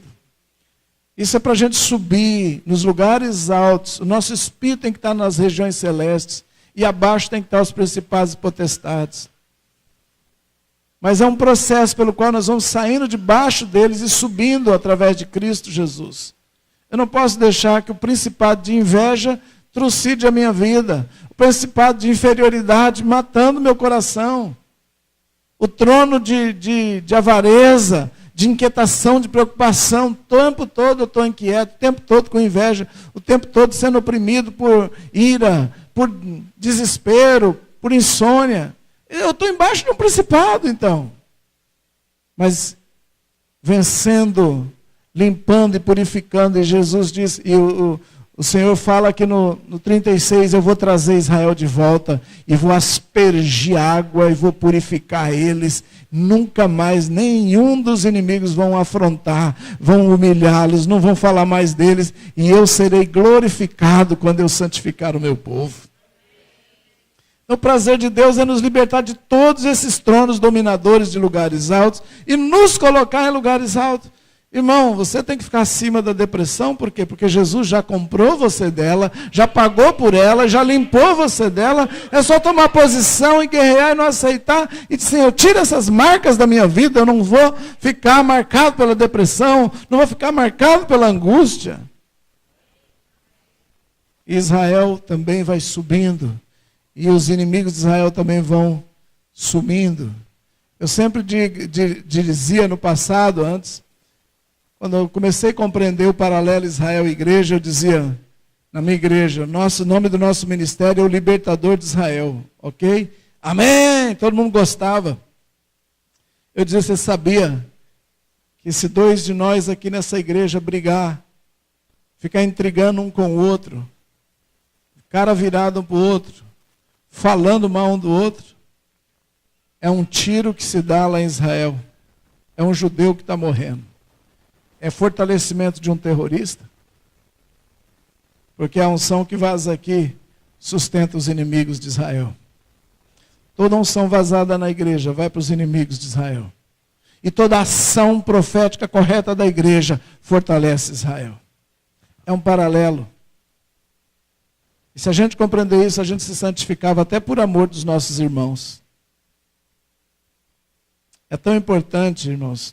Isso é para a gente subir nos lugares altos. O nosso espírito tem que estar nas regiões celestes, e abaixo tem que estar os principados e potestades. Mas é um processo pelo qual nós vamos saindo debaixo deles e subindo através de Cristo Jesus. Eu não posso deixar que o principado de inveja trucide a minha vida. O principado de inferioridade matando meu coração. O trono de avareza, de inquietação, de preocupação. O tempo todo eu estou inquieto, o tempo todo com inveja, o tempo todo sendo oprimido por ira, por desespero, por insônia. Eu estou embaixo de um principado, então. Mas vencendo, limpando e purificando. E Jesus diz, e o Senhor fala que no 36, eu vou trazer Israel de volta e vou aspergir água e vou purificar eles. Nunca mais nenhum dos inimigos vão afrontar, vão humilhá-los, não vão falar mais deles. E eu serei glorificado quando eu santificar o meu povo. O prazer de Deus é nos libertar de todos esses tronos dominadores de lugares altos e nos colocar em lugares altos. Irmão, você tem que ficar acima da depressão, por quê? Porque Jesus já comprou você dela, já pagou por ela, já limpou você dela. É só tomar posição e guerrear e não aceitar. E dizer, Senhor, tira essas marcas da minha vida, eu não vou ficar marcado pela depressão, não vou ficar marcado pela angústia. Israel também vai subindo, e os inimigos de Israel também vão sumindo. Eu sempre dizia no passado, antes, quando eu comecei a compreender o paralelo Israel-igreja, eu dizia, na minha igreja, o nome do nosso ministério é o Libertador de Israel, ok? Amém! Todo mundo gostava. Eu dizia, você sabia que se dois de nós aqui nessa igreja brigar, ficar intrigando um com o outro, cara virado um para o outro, falando mal um do outro, é um tiro que se dá lá em Israel. É um judeu que está morrendo. É fortalecimento de um terrorista? Porque a unção que vaza aqui sustenta os inimigos de Israel. Toda unção vazada na igreja vai para os inimigos de Israel. E toda ação profética correta da igreja fortalece Israel. É um paralelo. E se a gente compreender isso, a gente se santificava até por amor dos nossos irmãos. É tão importante, irmãos,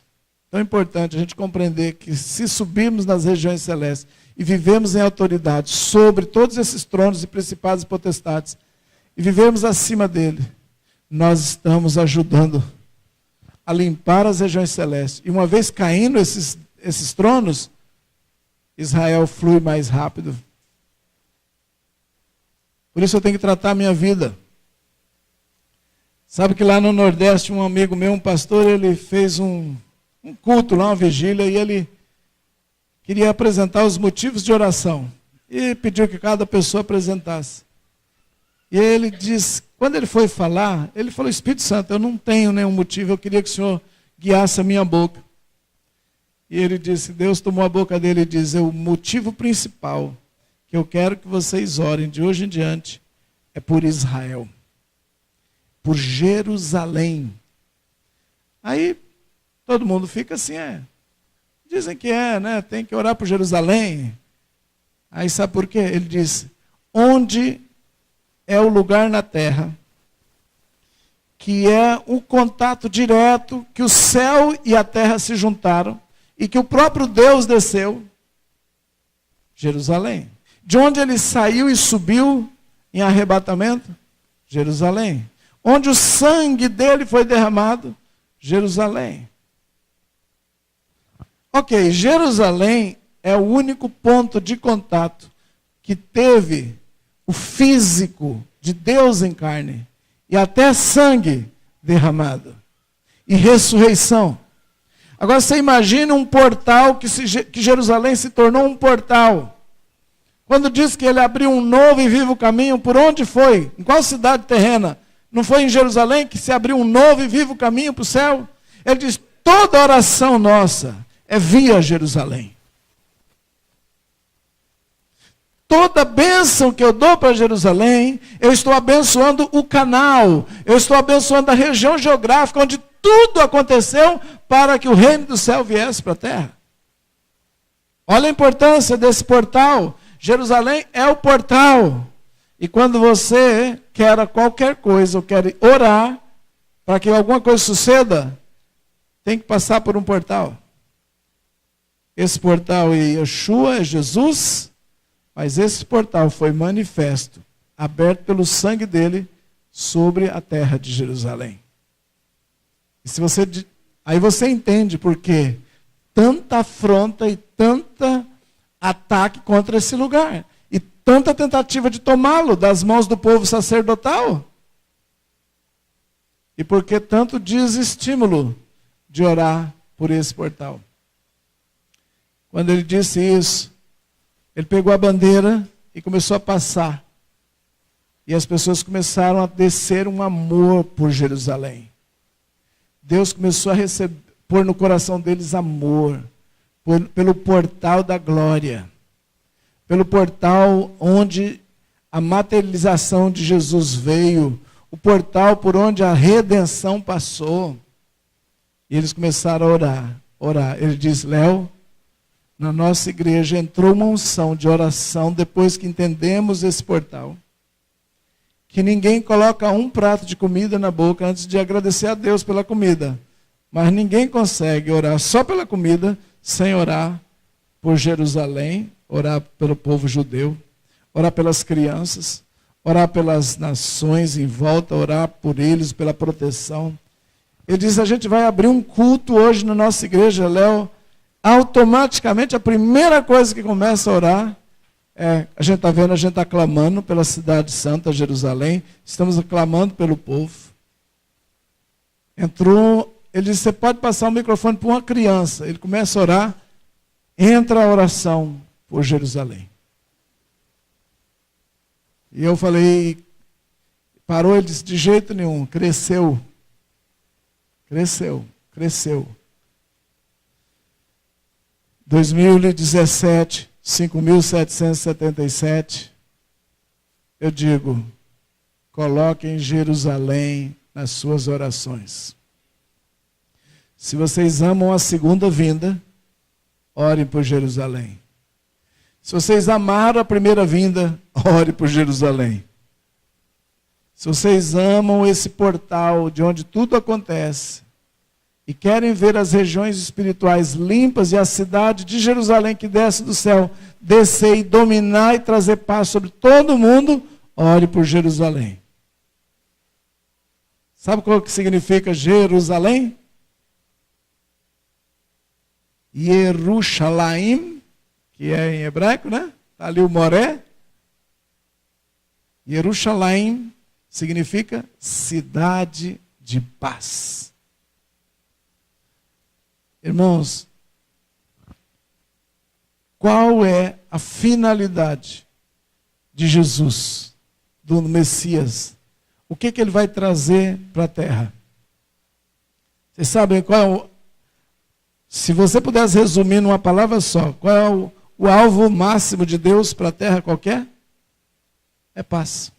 tão importante a gente compreender que se subirmos nas regiões celestes e vivemos em autoridade sobre todos esses tronos e principados e potestades, e vivemos acima dele, nós estamos ajudando a limpar as regiões celestes. E uma vez caindo esses tronos, Israel flui mais rápido. Por isso eu tenho que tratar a minha vida. Sabe que lá no Nordeste, um amigo meu, um pastor, ele fez um culto lá, uma vigília, e ele queria apresentar os motivos de oração. E pediu que cada pessoa apresentasse. E ele disse, quando ele foi falar, ele falou, Espírito Santo, eu não tenho nenhum motivo, eu queria que o Senhor guiasse a minha boca. E ele disse, Deus tomou a boca dele e disse, o motivo principal que eu quero que vocês orem de hoje em diante é por Israel, por Jerusalém. Aí todo mundo fica assim, dizem que né? Tem que orar por Jerusalém. Aí sabe por quê? Ele diz, onde é o lugar na terra que é o contato direto, que o céu e a terra se juntaram e que o próprio Deus desceu? Jerusalém. De onde ele saiu e subiu em arrebatamento? Jerusalém. Onde o sangue dele foi derramado? Jerusalém. Ok, Jerusalém é o único ponto de contato que teve o físico de Deus em carne e até sangue derramado e ressurreição. Agora você imagina um portal que Jerusalém se tornou um portal. Quando diz que ele abriu um novo e vivo caminho, por onde foi? Em qual cidade terrena? Não foi em Jerusalém que se abriu um novo e vivo caminho para o céu? Ele diz, toda oração nossa é via Jerusalém. Toda bênção que eu dou para Jerusalém, eu estou abençoando o canal, eu estou abençoando a região geográfica onde tudo aconteceu para que o reino do céu viesse para a terra. Olha a importância desse portal. Jerusalém é o portal. E quando você quer qualquer coisa, ou quer orar, para que alguma coisa suceda, tem que passar por um portal. Esse portal é Yeshua, é Jesus, mas esse portal foi manifesto, aberto pelo sangue dele, sobre a terra de Jerusalém. E aí você entende por que tanta afronta e tanta ataque contra esse lugar. E tanta tentativa de tomá-lo das mãos do povo sacerdotal. E por que tanto desestímulo de orar por esse portal. Quando ele disse isso, ele pegou a bandeira e começou a passar. E as pessoas começaram a descer um amor por Jerusalém. Deus começou a pôr no coração deles amor, pelo portal da glória, pelo portal onde a materialização de Jesus veio, o portal por onde a redenção passou. E eles começaram a orar. Ele diz: Léo, na nossa igreja entrou uma unção de oração depois que entendemos esse portal. Que ninguém coloca um prato de comida na boca antes de agradecer a Deus pela comida. Mas ninguém consegue orar só pela comida sem orar por Jerusalém, orar pelo povo judeu, orar pelas crianças, orar pelas nações em volta, orar por eles, pela proteção. Ele diz: a gente vai abrir um culto hoje na nossa igreja, Léo. Automaticamente a primeira coisa que começa a orar a gente está vendo, a gente está clamando pela cidade santa, Jerusalém, estamos clamando pelo povo. Ele disse: você pode passar o microfone para uma criança. Ele começa a orar, entra a oração por Jerusalém. E eu falei, parou, ele disse: de jeito nenhum, cresceu. 2017, 5.777, eu digo, coloquem Jerusalém nas suas orações. Se vocês amam a segunda vinda, orem por Jerusalém. Se vocês amaram a primeira vinda, ore por Jerusalém. Se vocês amam esse portal de onde tudo acontece, e querem ver as regiões espirituais limpas e a cidade de Jerusalém que desce do céu, descer e dominar e trazer paz sobre todo mundo, ore por Jerusalém. Sabe qual que significa Jerusalém? Yerushalayim, que é em hebraico, né? Está ali o Moré. Yerushalayim significa cidade de paz. Irmãos, qual é a finalidade de Jesus, do Messias? O que ele vai trazer para a terra? Vocês sabem qual se você pudesse resumir numa palavra só, qual é o alvo máximo de Deus para a terra qualquer? É paz.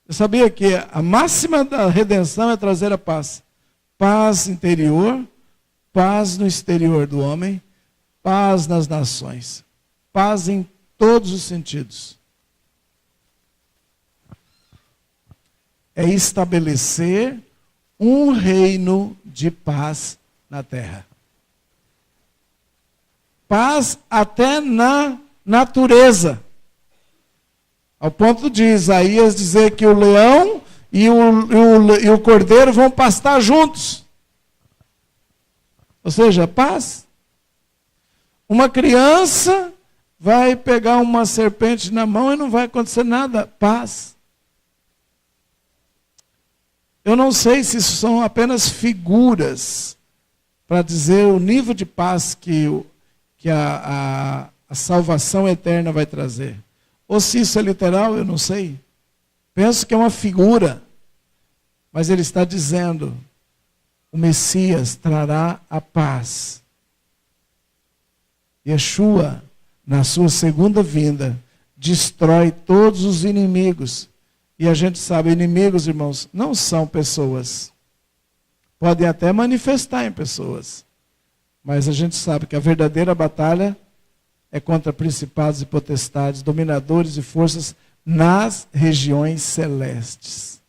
Eu sabia que a máxima da redenção é trazer a paz. Paz interior, paz no exterior do homem, paz nas nações, paz em todos os sentidos. É estabelecer um reino de paz na terra. Paz até na natureza. Ao ponto de Isaías dizer que o leão e o cordeiro vão pastar juntos. Ou seja, paz. Uma criança vai pegar uma serpente na mão e não vai acontecer nada. Paz. Eu não sei se isso são apenas figuras para dizer o nível de paz que a salvação eterna vai trazer. Ou se isso é literal, eu não sei. Penso que é uma figura, mas ele está dizendo, o Messias trará a paz. Yeshua, na sua segunda vinda, destrói todos os inimigos. E a gente sabe, inimigos, irmãos, não são pessoas. Podem até manifestar em pessoas. Mas a gente sabe que a verdadeira batalha é contra principados e potestades, dominadores e forças nas regiões celestes.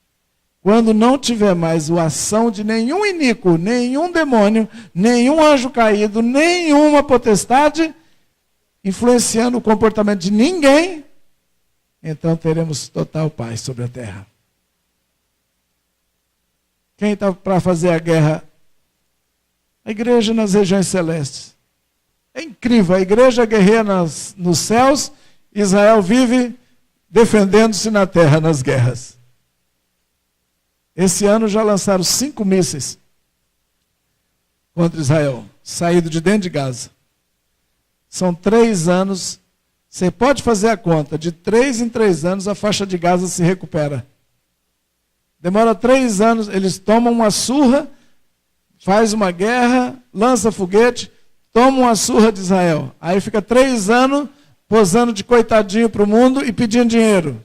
Quando não tiver mais a ação de nenhum iníquo, nenhum demônio, nenhum anjo caído, nenhuma potestade influenciando o comportamento de ninguém, então teremos total paz sobre a terra. Quem está para fazer a guerra? A igreja nas regiões celestes. É incrível, a igreja guerreia nos céus, Israel vive defendendo-se na terra nas guerras. Esse ano já lançaram 5 mísseis contra Israel, saído de dentro de Gaza. São 3 anos, você pode fazer a conta, de 3 em 3 anos a faixa de Gaza se recupera. Demora 3 anos, eles tomam uma surra, faz uma guerra, lança foguete, tomam uma surra de Israel. Aí fica 3 anos posando de coitadinho para o mundo e pedindo dinheiro.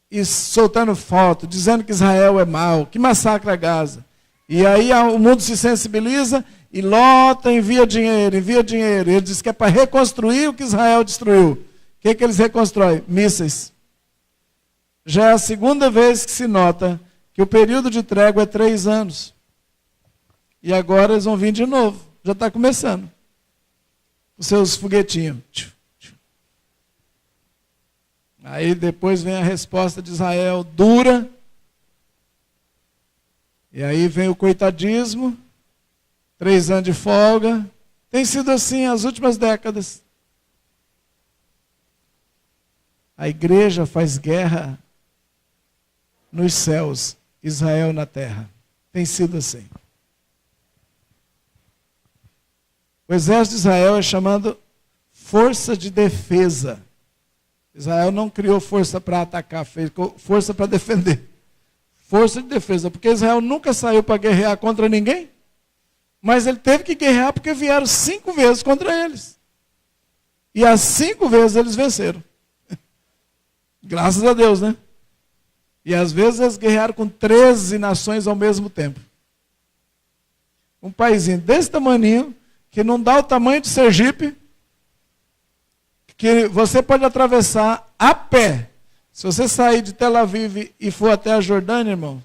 E soltando foto, dizendo que Israel é mau, que massacra Gaza. E aí o mundo se sensibiliza e lota, envia dinheiro. Ele diz que é para reconstruir o que Israel destruiu. O que eles reconstroem? Mísseis. Já é a segunda vez que se nota que o período de trégua é 3 anos. E agora eles vão vir de novo. Já está começando. Os seus foguetinhos. Aí depois vem a resposta de Israel dura. E aí vem o coitadismo. 3 anos de folga. Tem sido assim as últimas décadas. A igreja faz guerra nos céus, Israel na terra. Tem sido assim. O exército de Israel é chamado força de defesa. Israel não criou força para atacar, fez força para defender. Força de defesa, porque Israel nunca saiu para guerrear contra ninguém. Mas ele teve que guerrear porque vieram 5 vezes contra eles. E as 5 vezes eles venceram. Graças a Deus, né? E às vezes eles guerrearam com 13 nações ao mesmo tempo. Um paísinho desse tamaninho, que não dá o tamanho de Sergipe, que você pode atravessar a pé. Se você sair de Tel Aviv e for até a Jordânia, irmão,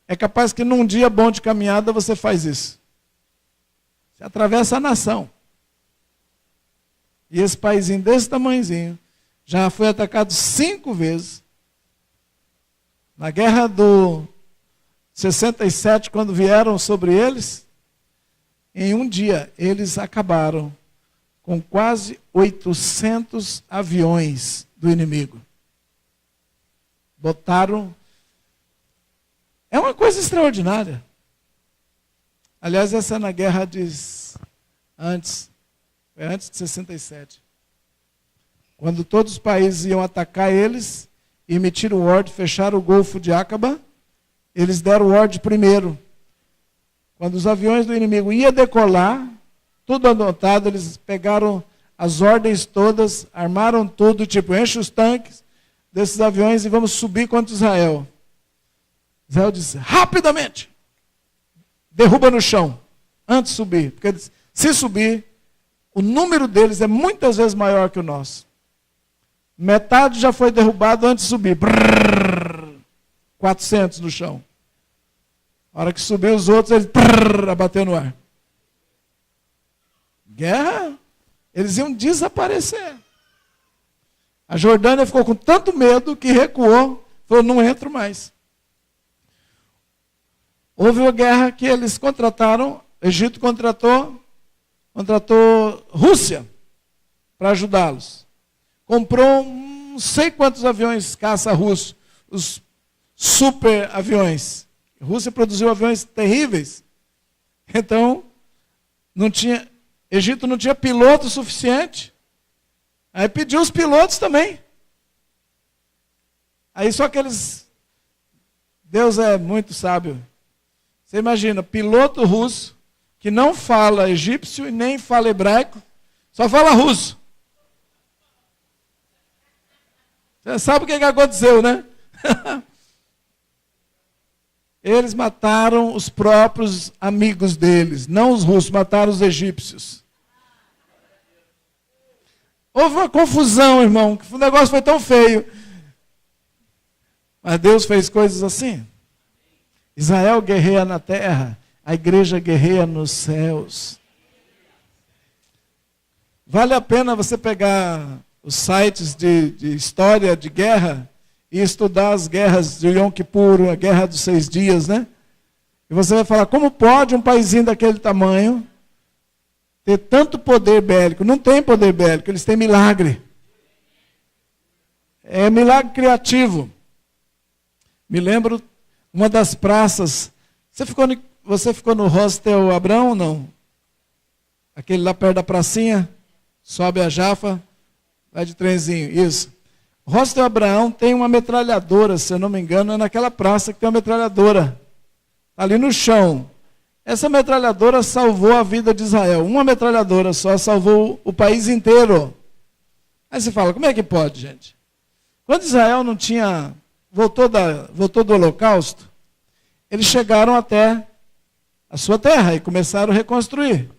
é capaz que num dia bom de caminhada você faz isso. Você atravessa a nação. E esse paísinho desse tamanhozinho já foi atacado 5 vezes. Na guerra do 67, quando vieram sobre eles, em um dia eles acabaram com quase 800 aviões do inimigo. Botaram. É uma coisa extraordinária. Aliás, essa é na guerra antes. Foi antes de 67. Quando todos os países iam atacar eles, e emitiram ordem, fecharam o Golfo de Aqaba, eles deram ordem primeiro. Quando os aviões do inimigo iam decolar, tudo anotado, eles pegaram as ordens todas, armaram tudo, tipo, enche os tanques desses aviões e vamos subir contra Israel. Israel disse, rapidamente, derruba no chão, antes de subir. Porque se subir, o número deles é muitas vezes maior que o nosso. Metade já foi derrubado antes de subir. 400 no chão. A hora que subiu os outros, eles abateu no ar. Guerra, eles iam desaparecer. A Jordânia ficou com tanto medo que recuou, falou, não entro mais. Houve uma guerra que eles contrataram, o Egito contratou Rússia para ajudá-los. Comprou não sei quantos aviões caça russos, os super aviões. A Rússia produziu aviões terríveis. Então, Egito não tinha piloto suficiente. Aí pediu os pilotos também. Aí só que Deus é muito sábio. Você imagina, piloto russo, que não fala egípcio e nem fala hebraico, só fala russo. Você sabe o que aconteceu, né? Eles mataram os próprios amigos deles, não os russos, mataram os egípcios. Houve uma confusão, irmão, que o negócio foi tão feio. Mas Deus fez coisas assim. Israel guerreia na terra, a igreja guerreia nos céus. Vale a pena você pegar os sites de história de guerra e estudar as guerras de Yom Kippur, a guerra dos 6 dias, né? E você vai falar, como pode um paísinho daquele tamanho ter tanto poder bélico? Não tem poder bélico, eles têm milagre. É milagre criativo. Me lembro, uma das praças, você ficou no hostel Abrão ou não? Aquele lá perto da pracinha, sobe a Jafa, vai de trenzinho, isso. O hostel Abraão tem uma metralhadora, se eu não me engano, é naquela praça que tem uma metralhadora. Ali no chão. Essa metralhadora salvou a vida de Israel. Uma metralhadora só salvou o país inteiro. Aí você fala, como é que pode, gente? Quando Israel não tinha, voltou do Holocausto, eles chegaram até a sua terra e começaram a reconstruir.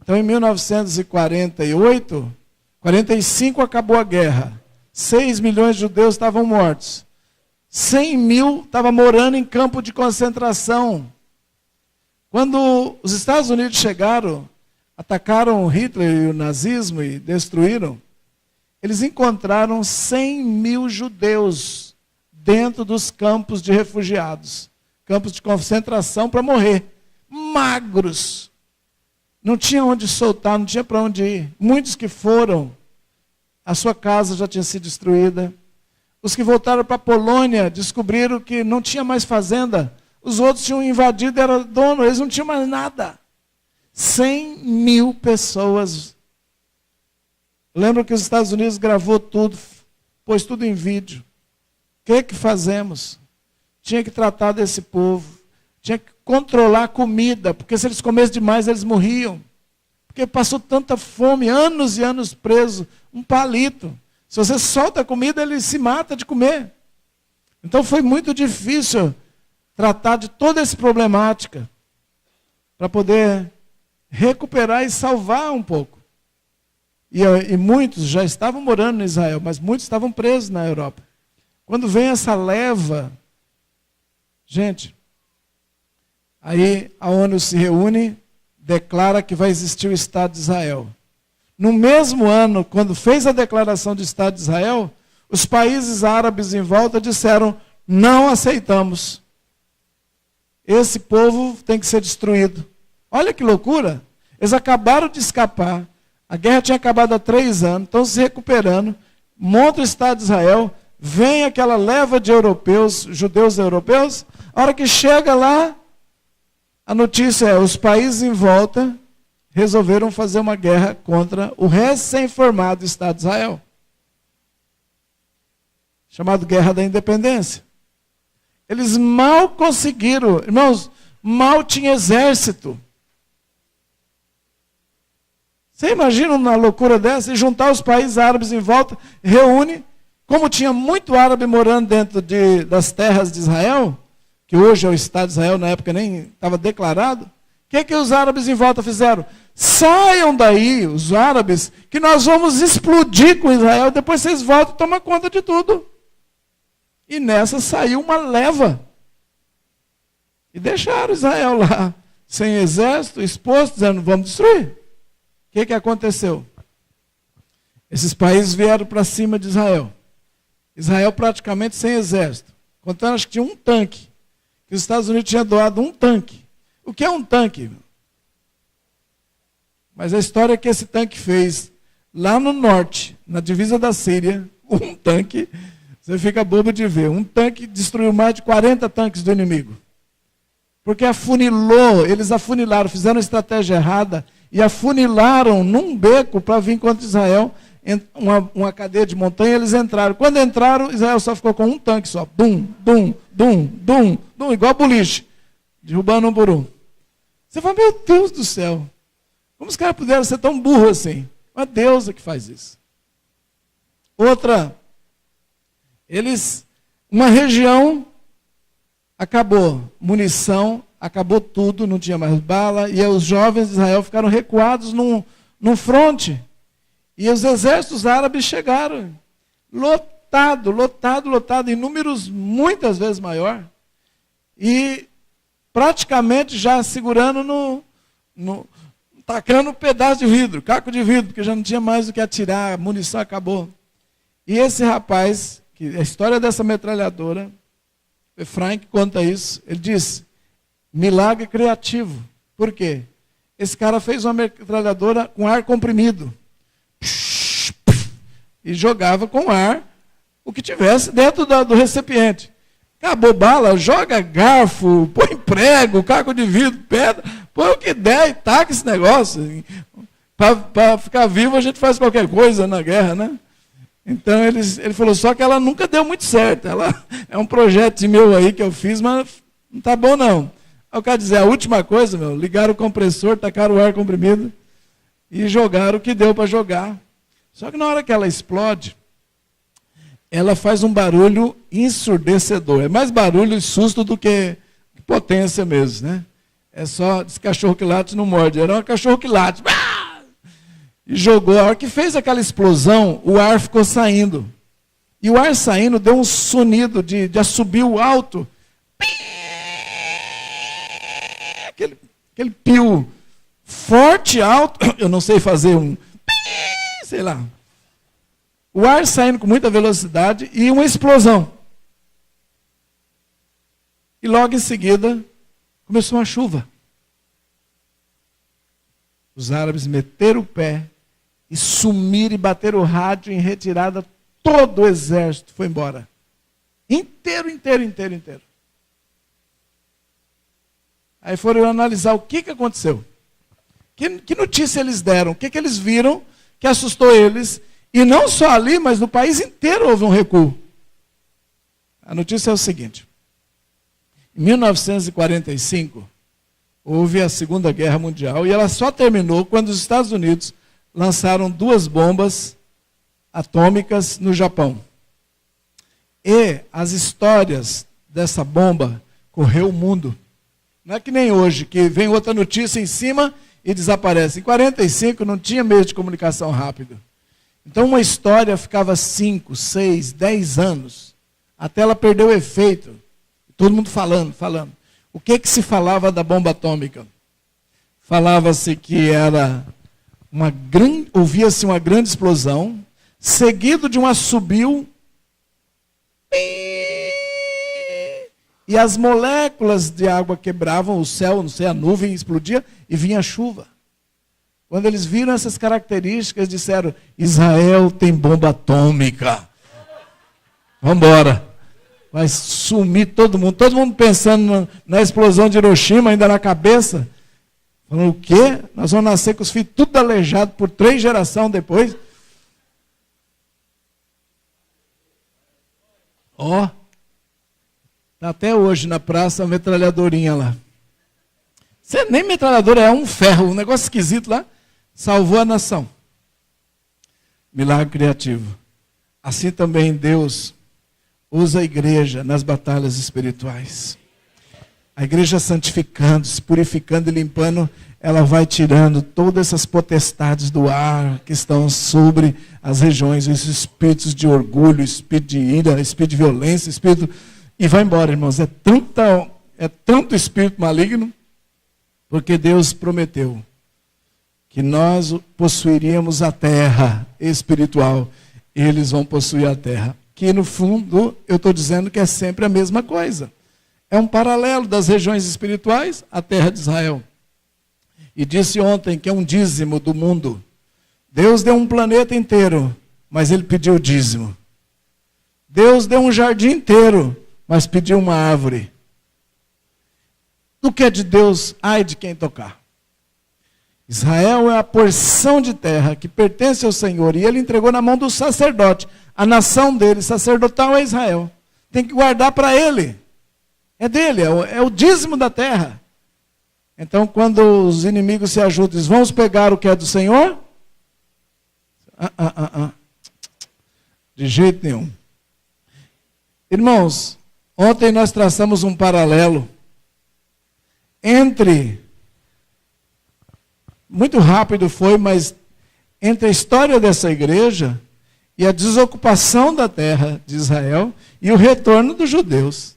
Então, em 1948, 45 acabou a guerra. 6 milhões de judeus estavam mortos. 100 mil estavam morando em campo de concentração. Quando os Estados Unidos chegaram, atacaram Hitler e o nazismo e destruíram, eles encontraram 100 mil judeus dentro dos campos de refugiados. Campos de concentração para morrer. Magros. Não tinha onde soltar, não tinha para onde ir. Muitos que foram, a sua casa já tinha sido destruída. Os que voltaram para a Polônia descobriram que não tinha mais fazenda. Os outros tinham invadido, era dono, eles não tinham mais nada. 100 mil pessoas. Lembro que os Estados Unidos gravou tudo, pôs tudo em vídeo. O que fazemos? Tinha que tratar desse povo. Tinha que controlar a comida, porque se eles comessem demais, eles morriam. Porque passou tanta fome, anos e anos preso, um palito. Se você solta a comida, ele se mata de comer. Então foi muito difícil tratar de toda essa problemática para poder recuperar e salvar um pouco. E muitos já estavam morando em Israel, mas muitos estavam presos na Europa. Quando vem essa leva, gente, aí a ONU se reúne, declara que vai existir o Estado de Israel. No mesmo ano, quando fez a declaração do Estado de Israel, os países árabes em volta disseram, não aceitamos. Esse povo tem que ser destruído. Olha que loucura. Eles acabaram de escapar. A guerra tinha acabado há 3 anos, estão se recuperando, monta o Estado de Israel, vem aquela leva de europeus, judeus europeus, a hora que chega lá, a notícia é, os países em volta resolveram fazer uma guerra contra o recém-formado Estado de Israel. Chamado Guerra da Independência. Eles mal conseguiram, irmãos, mal tinha exército. Você imagina uma loucura dessa? E juntar os países árabes em volta, reúne, como tinha muito árabe morando dentro das terras de Israel, que hoje é o Estado de Israel, na época nem estava declarado, o que os árabes em volta fizeram? Saiam daí, os árabes, que nós vamos explodir com Israel, depois vocês voltam e tomam conta de tudo. E nessa saiu uma leva. E deixaram Israel lá, sem exército, exposto, dizendo, vamos destruir. O que aconteceu? Esses países vieram para cima de Israel. Israel praticamente sem exército. Contando, acho que tinha um tanque. Que os Estados Unidos tinham doado um tanque. O que é um tanque? Mas a história que esse tanque fez, lá no norte, na divisa da Síria, um tanque, você fica bobo de ver, um tanque destruiu mais de 40 tanques do inimigo. Porque afunilou, eles afunilaram, fizeram uma estratégia errada, e afunilaram num beco para vir contra Israel, uma cadeia de montanha, eles entraram. Quando entraram, Israel só ficou com um tanque só. Bum, bum, bum, bum, bum, igual boliche, derrubando um por um. Você fala, meu Deus do céu, como os caras puderam ser tão burros assim? Uma deusa que faz isso. Outra, uma região acabou, munição, acabou tudo, não tinha mais bala, e os jovens de Israel ficaram recuados num fronte. E os exércitos árabes chegaram, lotado, em números muitas vezes maior, e praticamente já segurando tacando um pedaço de vidro, caco de vidro, porque já não tinha mais o que atirar, a munição acabou. E esse rapaz, que a história dessa metralhadora, Efraim que conta isso, ele diz, milagre criativo. Por quê? Esse cara fez uma metralhadora com ar comprimido. E jogava com ar o que tivesse dentro do recipiente. Acabou bala, joga garfo, põe prego, caco de vidro, pedra, põe o que der e taca esse negócio. Para ficar vivo a gente faz qualquer coisa na guerra, né? Então ele falou, só que ela nunca deu muito certo. Ela é um projeto meu aí que eu fiz, mas não tá bom não. Eu quero dizer, a última coisa, ligaram o compressor, tacaram o ar comprimido e jogaram o que deu para jogar. Só que na hora que ela explode, ela faz um barulho ensurdecedor. É mais barulho e susto do que potência mesmo, né? É só, diz cachorro que late não morde. Era um cachorro que late. E jogou. A hora que fez aquela explosão, o ar ficou saindo. E o ar saindo deu um sonido de assobio alto. Aquele pio forte, alto. Eu não sei fazer um... sei lá. O ar saindo com muita velocidade e uma explosão. E logo em seguida, começou uma chuva. Os árabes meteram o pé e sumiram e bateram o rádio em retirada. Todo o exército foi embora. Inteiro. Aí foram analisar o que aconteceu. Que notícia eles deram? O que eles viram que assustou eles? E não só ali, mas no país inteiro houve um recuo. A notícia é o seguinte. Em 1945, houve a Segunda Guerra Mundial e ela só terminou quando os Estados Unidos lançaram 2 bombas atômicas no Japão. E as histórias dessa bomba correu o mundo. Não é que nem hoje, que vem outra notícia em cima e desaparece. Em 1945 não tinha meio de comunicação rápido. Então uma história ficava 5, 6, 10 anos, até ela perder o efeito. Todo mundo falando. O que se falava da bomba atômica? Falava-se que era ouvia-se uma grande explosão, seguido de um assobio, e as moléculas de água quebravam o céu, não sei, a nuvem explodia e vinha a chuva. Quando eles viram essas características, disseram, Israel tem bomba atômica. Vamos embora. Vai sumir todo mundo pensando na explosão de Hiroshima, ainda na cabeça. Falando, o quê? Nós vamos nascer com os filhos tudo aleijado por 3 gerações depois. Ó, tá até hoje na praça a metralhadorinha lá. Nem metralhadora, é um ferro, um negócio esquisito lá. Salvou a nação. Milagre criativo. Assim também Deus usa a igreja nas batalhas espirituais. A igreja santificando, se purificando e limpando, ela vai tirando todas essas potestades do ar que estão sobre as regiões, os espíritos de orgulho, espírito de ira, espírito de violência, espírito... E vai embora, irmãos. É tanto espírito maligno, porque Deus prometeu que nós possuiríamos a terra espiritual. Eles vão possuir a terra. Que no fundo, eu estou dizendo que é sempre a mesma coisa. É um paralelo das regiões espirituais à terra de Israel. E disse ontem que é um dízimo do mundo. Deus deu um planeta inteiro, mas ele pediu dízimo. Deus deu um jardim inteiro, mas pediu uma árvore. Do que é de Deus, ai de quem tocar. Israel é a porção de terra que pertence ao Senhor, e ele entregou na mão do sacerdote. A nação dele, sacerdotal, é Israel. Tem que guardar para ele. É dele, é o dízimo da terra. Então, quando os inimigos se ajuntam, eles vamos pegar o que é do Senhor? De jeito nenhum. Irmãos, ontem nós traçamos um paralelo muito rápido foi, mas entre a história dessa igreja e a desocupação da terra de Israel e o retorno dos judeus.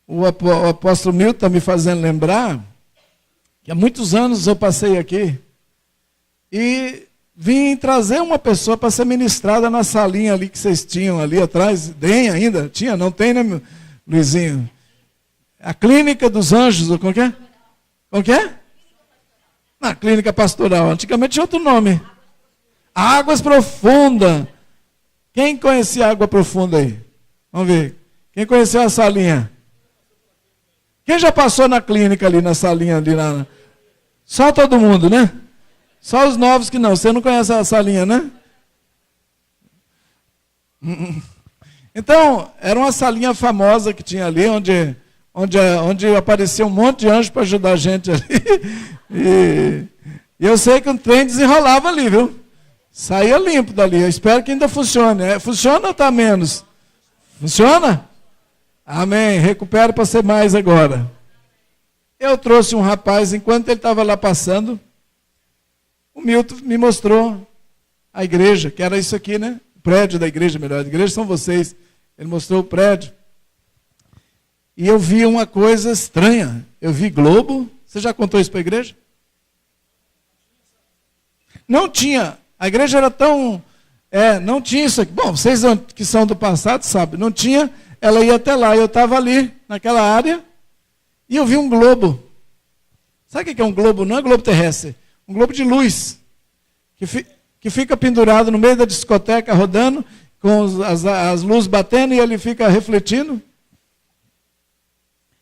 O apóstolo Milton está me fazendo lembrar que há muitos anos eu passei aqui e vim trazer uma pessoa para ser ministrada na salinha ali que vocês tinham ali atrás. Tem ainda? Tinha? Não tem, né, Luizinho? A Clínica dos Anjos, como que é? Como que é? Na Clínica Pastoral. Antigamente tinha outro nome. Águas Profundas. Quem conhecia Água Profunda aí? Vamos ver. Quem conheceu a salinha? Quem já passou na clínica ali, na salinha ali? Só todo mundo, né? Só os novos que não. Você não conhece a salinha, né? Então, era uma salinha famosa que tinha ali, onde aparecia um monte de anjo para ajudar a gente ali. E eu sei que o trem desenrolava ali, viu? Saía limpo dali. Eu espero que ainda funcione. Funciona ou está menos? Funciona? Amém. Recupera para ser mais agora. Eu trouxe um rapaz, enquanto ele estava lá passando, o Milton me mostrou a igreja, que era isso aqui, né? O prédio da igreja, melhor. A igreja são vocês. Ele mostrou o prédio. E eu vi uma coisa estranha. Eu vi globo. Você já contou isso para a igreja? Não tinha. A igreja era tão... não tinha isso aqui. Bom, vocês que são do passado sabem. Não tinha. Ela ia até lá. Eu estava ali, naquela área, e eu vi um globo. Sabe o que é um globo? Não é globo terrestre. Um globo de luz. Que fica pendurado no meio da discoteca, rodando, com as luzes batendo, e ele fica refletindo.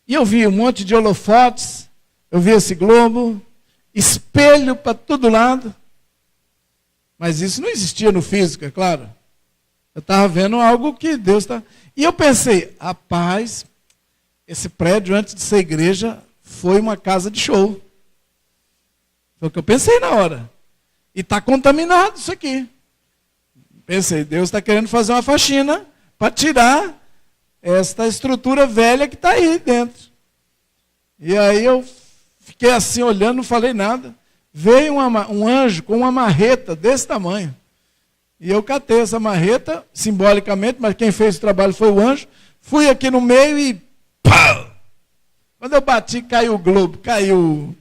E eu vi um monte de holofotes. Eu vi esse globo. Espelho para todo lado. Mas isso não existia no físico, é claro. Eu estava vendo algo que Deus está... E eu pensei, rapaz, esse prédio antes de ser igreja foi uma casa de show. Foi o que eu pensei na hora. E está contaminado isso aqui. Pensei, Deus está querendo fazer uma faxina para tirar esta estrutura velha que está aí dentro. E aí eu fiquei assim olhando, não falei nada. Veio um anjo com uma marreta desse tamanho. E eu catei essa marreta, simbolicamente, mas quem fez o trabalho foi o anjo. Fui aqui no meio e... pá! Quando eu bati, caiu o globo, caiu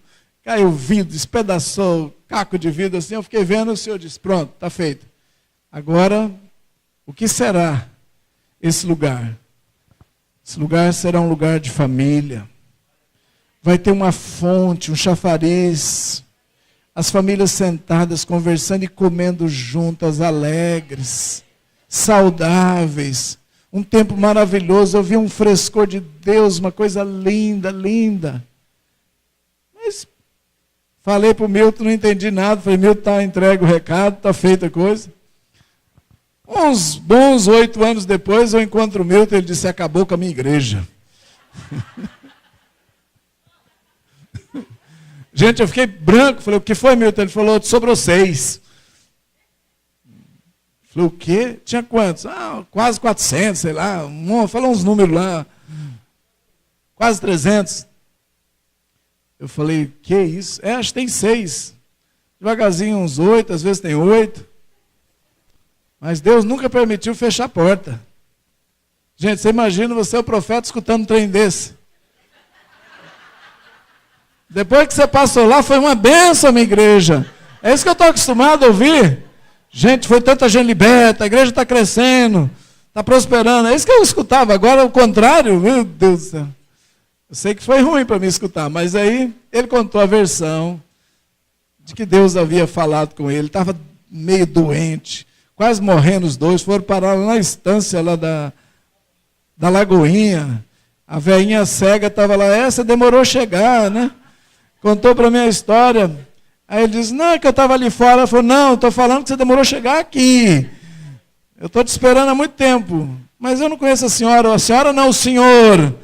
o vidro, despedaçou, caco de vidro assim. Eu fiquei vendo, o Senhor disse, pronto, está feito. Agora, o que será esse lugar? Esse lugar será um lugar de família. Vai ter uma fonte, um chafariz. As famílias sentadas, conversando e comendo juntas, alegres, saudáveis. Um tempo maravilhoso. Eu vi um frescor de Deus, uma coisa linda, linda. Mas falei para o Milton, não entendi nada. Falei, Milton, está entregue o recado, está feita a coisa. Uns bons 8 anos depois, eu encontro o Milton, ele disse, acabou com a minha igreja. Gente, eu fiquei branco. Falei, o que foi, Milton? Ele falou, sobrou 6. Falei, o quê? Tinha quantos? Quase 400, sei lá. Falou uns números lá. Quase 300. Eu falei, que isso? Acho que tem 6. Devagarzinho uns 8, às vezes tem 8. Mas Deus nunca permitiu fechar a porta. Gente, você imagina você, o profeta, escutando um trem desse. Depois que você passou lá, foi uma bênção, minha igreja. É isso que eu estou acostumado a ouvir. Gente, foi tanta gente liberta, a igreja está crescendo, está prosperando. É isso que eu escutava. Agora, o contrário, meu Deus do céu. Eu sei que foi ruim para mim escutar, mas aí ele contou a versão de que Deus havia falado com ele. Estava meio doente, quase morrendo os dois. Foram parar lá na estância lá da Lagoinha. A velhinha cega estava lá. Essa demorou a chegar, né? Contou para mim a história. Aí ele disse, não, é que eu estava ali fora. Ela falou, não, estou falando que você demorou a chegar aqui. Eu estou te esperando há muito tempo. Mas eu não conheço a senhora não, o senhor.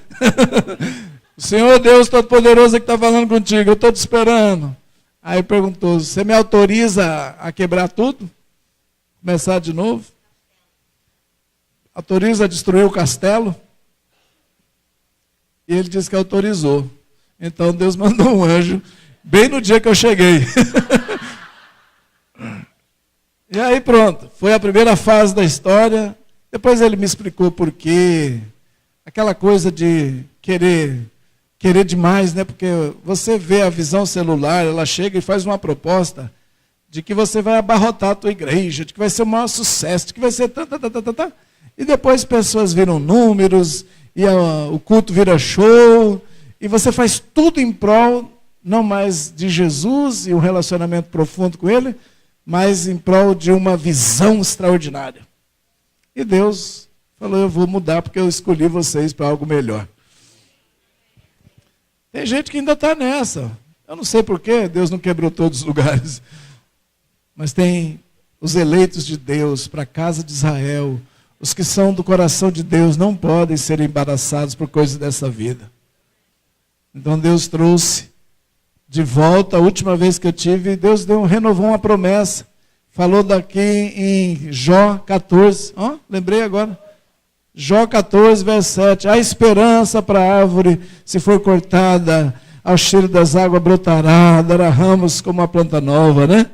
O Senhor Deus Todo-Poderoso é que está falando contigo, eu estou te esperando. Aí perguntou, você me autoriza a quebrar tudo? Começar de novo? Autoriza a destruir o castelo? E ele disse que autorizou. Então Deus mandou um anjo, bem no dia que eu cheguei. E aí pronto, foi a primeira fase da história. Depois ele me explicou por quê. Aquela coisa de querer demais, né? Porque você vê a visão celular, ela chega e faz uma proposta de que você vai abarrotar a tua igreja, de que vai ser o maior sucesso, de que vai ser... E depois pessoas viram números, e o culto vira show... E você faz tudo em prol, não mais de Jesus e um relacionamento profundo com Ele, mas em prol de uma visão extraordinária. E Deus falou, eu vou mudar porque eu escolhi vocês para algo melhor. Tem gente que ainda está nessa. Eu não sei porquê, Deus não quebrou todos os lugares. Mas tem os eleitos de Deus para a casa de Israel. Os que são do coração de Deus não podem ser embaraçados por coisas dessa vida. Então Deus trouxe de volta, a última vez que eu tive, Deus renovou uma promessa. Falou daqui em Jó 14. Lembrei agora. Jó 14, verso 7. Há esperança para a árvore, se for cortada, ao cheiro das águas brotará, dará ramos como uma planta nova, né?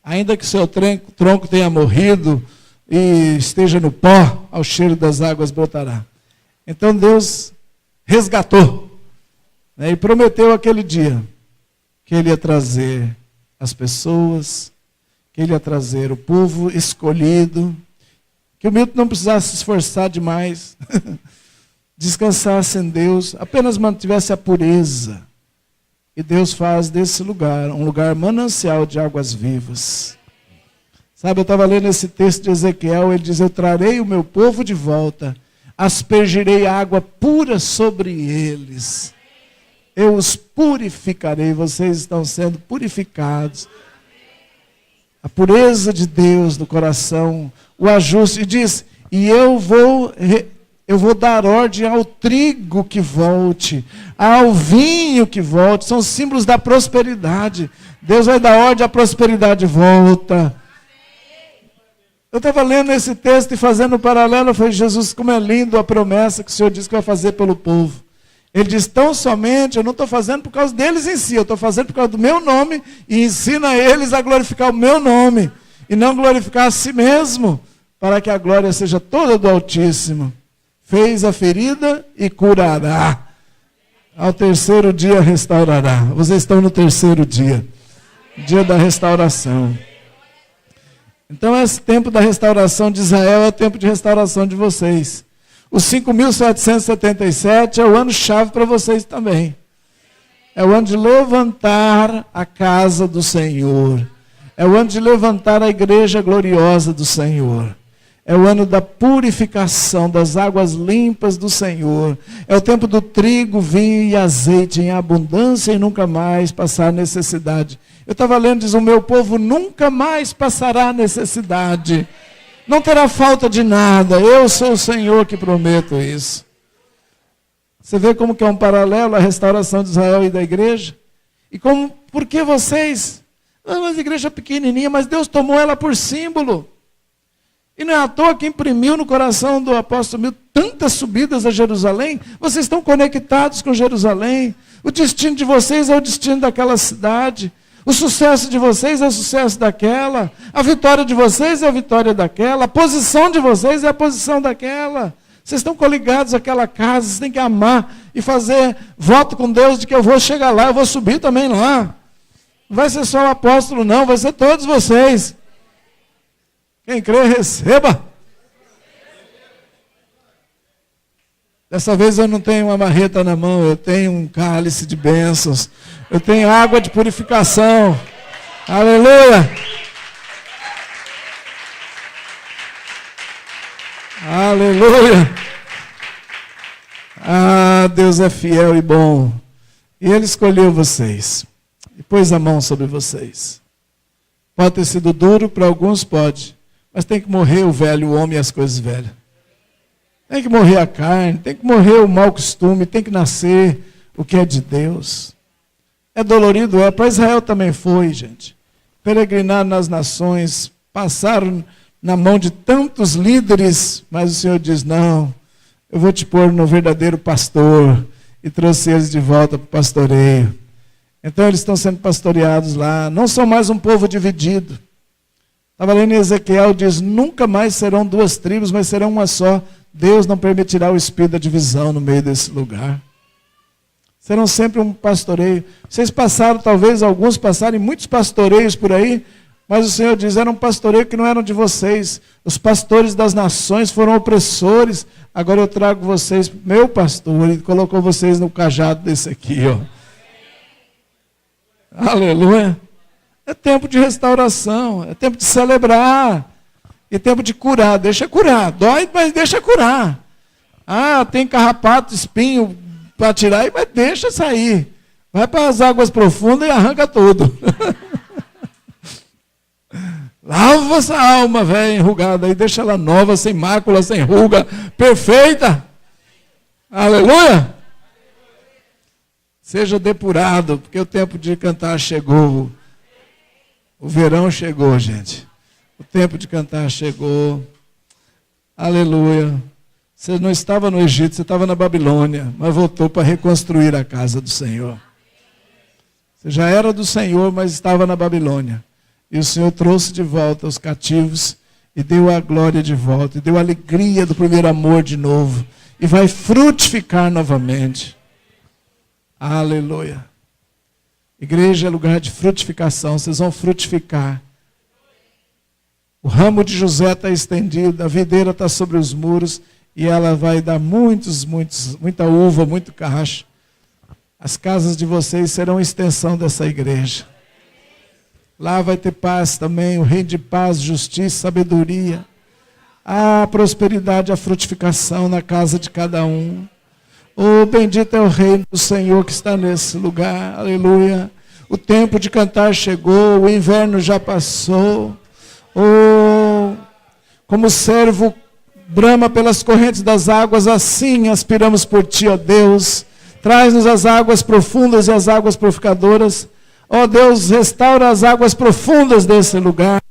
Ainda que seu tronco tenha morrido e esteja no pó, ao cheiro das águas brotará. Então Deus resgatou, né, e prometeu aquele dia que Ele ia trazer as pessoas, que Ele ia trazer o povo escolhido, que o Milton não precisasse se esforçar demais, descansasse em Deus, apenas mantivesse a pureza. E Deus faz desse lugar um lugar manancial de águas vivas. Sabe, eu estava lendo esse texto de Ezequiel, ele diz: eu trarei o meu povo de volta, aspergirei água pura sobre eles. Eu os purificarei, vocês estão sendo purificados. A pureza de Deus no coração, o ajuste, e diz: e eu vou dar ordem ao trigo que volte, ao vinho que volte. São símbolos da prosperidade. Deus vai dar ordem, a prosperidade volta. Eu estava lendo esse texto e fazendo um paralelo, eu falei: Jesus, como é lindo a promessa que o Senhor disse que vai fazer pelo povo. Ele diz: tão somente, eu não estou fazendo por causa deles em si, eu estou fazendo por causa do meu nome, e ensina eles a glorificar o meu nome, e não glorificar a si mesmo, para que a glória seja toda do Altíssimo. Fez a ferida e curará. Ao terceiro dia restaurará. Vocês estão no terceiro dia. Dia da restauração. Então esse tempo da restauração de Israel é o tempo de restauração de vocês. Os 5.777 é o ano-chave para vocês também. É o ano de levantar a casa do Senhor. É o ano de levantar a igreja gloriosa do Senhor. É o ano da purificação, das águas limpas do Senhor. É o tempo do trigo, vinho e azeite em abundância e nunca mais passar necessidade. Eu estava lendo, diz: o meu povo nunca mais passará necessidade. Não terá falta de nada. Eu sou o Senhor que prometo isso. Você vê como que é um paralelo à restauração de Israel e da igreja? E como, por que vocês? Mas a igreja é pequenininha, mas Deus tomou ela por símbolo. E não é à toa que imprimiu no coração do apóstolo Milton tantas subidas a Jerusalém. Vocês estão conectados com Jerusalém. O destino de vocês é o destino daquela cidade. O sucesso de vocês é o sucesso daquela. A vitória de vocês é a vitória daquela. A posição de vocês é a posição daquela. Vocês estão coligados àquela casa. Vocês têm que amar e fazer voto com Deus de que eu vou chegar lá, eu vou subir também lá. Não vai ser só o apóstolo não, vai ser todos vocês. Quem crê, receba. Dessa vez eu não tenho uma marreta na mão, eu tenho um cálice de bênçãos. Eu tenho água de purificação. Aleluia. Aleluia. Ah, Deus é fiel e bom. E Ele escolheu vocês. E pôs a mão sobre vocês. Pode ter sido duro, para alguns pode. Mas tem que morrer o velho homem e as coisas velhas. Tem que morrer a carne, tem que morrer o mau costume, tem que nascer o que é de Deus. É dolorido, é. Para Israel também foi, gente. Peregrinar nas nações, passar na mão de tantos líderes, mas o Senhor diz: não, eu vou te pôr no verdadeiro pastor. E trouxe eles de volta para o pastoreio. Então eles estão sendo pastoreados lá. Não são mais um povo dividido. Estava lendo em Ezequiel, diz: nunca mais serão duas tribos, mas serão uma só. Deus não permitirá o espírito da divisão no meio desse lugar. Serão sempre um pastoreio. Vocês passaram, talvez alguns passaram, muitos pastoreios por aí, mas o Senhor diz: era um pastoreio que não eram de vocês. Os pastores das nações foram opressores. Agora eu trago vocês, meu pastor, e colocou vocês no cajado desse aqui, ó. Aleluia. É tempo de restauração, é tempo de celebrar, é tempo de curar. Deixa curar, dói, mas deixa curar. Ah, tem carrapato, espinho para tirar, mas deixa sair. Vai para as águas profundas e arranca tudo. Lava essa alma, velha, enrugada, e deixa ela nova, sem mácula, sem ruga, perfeita. Aleluia! Seja depurado, porque o tempo de cantar chegou. O verão chegou, gente. O tempo de cantar chegou. Aleluia. Você não estava no Egito, você estava na Babilônia, mas voltou para reconstruir a casa do Senhor. Você já era do Senhor, mas estava na Babilônia. E o Senhor trouxe de volta os cativos e deu a glória de volta, e deu a alegria do primeiro amor de novo. E vai frutificar novamente. Aleluia. Igreja é lugar de frutificação, vocês vão frutificar. O ramo de José está estendido, a videira está sobre os muros, e ela vai dar muita uva, muito cacho. As casas de vocês serão extensão dessa igreja. Lá vai ter paz também, o reino de paz, justiça, sabedoria. A prosperidade, a frutificação na casa de cada um. Oh, bendito é o reino do Senhor que está nesse lugar. Aleluia. O tempo de cantar chegou, o inverno já passou. Oh, como o servo brama pelas correntes das águas, assim aspiramos por Ti, ó Deus. Traz-nos as águas profundas e as águas purificadoras. Ó Deus, restaura as águas profundas desse lugar.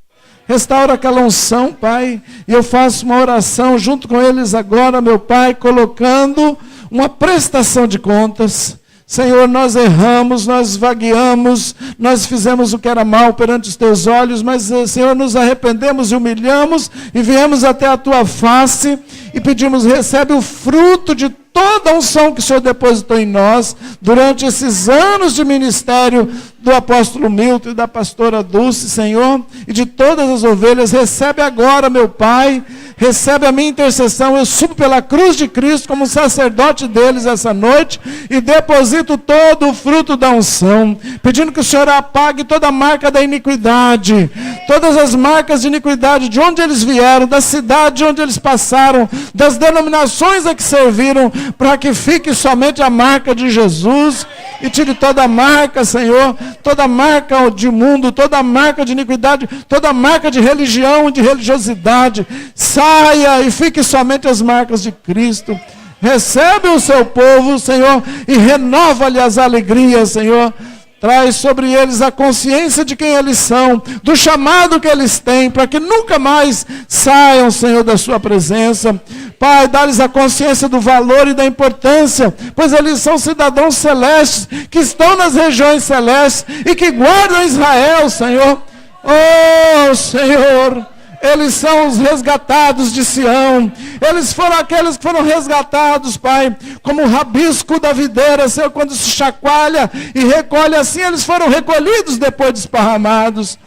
Restaura aquela unção, Pai. E eu faço uma oração junto com eles agora, meu Pai, colocando uma prestação de contas. Senhor, nós erramos, nós vagueamos, nós fizemos o que era mal perante os Teus olhos, mas, Senhor, nos arrependemos e humilhamos e viemos até a Tua face e pedimos, recebe o fruto de toda a unção que o Senhor depositou em nós durante esses anos de ministério do apóstolo Milton e da pastora Dulce, Senhor, e de todas as ovelhas. Recebe agora, meu Pai, recebe a minha intercessão. Eu subo pela cruz de Cristo como sacerdote deles essa noite e deposito todo o fruto da unção, pedindo que o Senhor apague toda a marca da iniquidade, todas as marcas de iniquidade de onde eles vieram, da cidade de onde eles passaram, das denominações a que serviram, para que fique somente a marca de Jesus e tire toda a marca, Senhor, toda a marca de mundo, toda a marca de iniquidade, toda a marca de religião, de religiosidade. Saia e fique somente as marcas de Cristo. Recebe o seu povo, Senhor, e renova-lhe as alegrias, Senhor. Traz sobre eles a consciência de quem eles são, do chamado que eles têm, para que nunca mais saiam, Senhor, da sua presença. Pai, dá-lhes a consciência do valor e da importância, pois eles são cidadãos celestes, que estão nas regiões celestes e que guardam Israel, Senhor. Oh, Senhor, eles são os resgatados de Sião. Eles foram aqueles que foram resgatados, Pai, como o rabisco da videira, Senhor, quando se chacoalha e recolhe, assim eles foram recolhidos depois desparramados.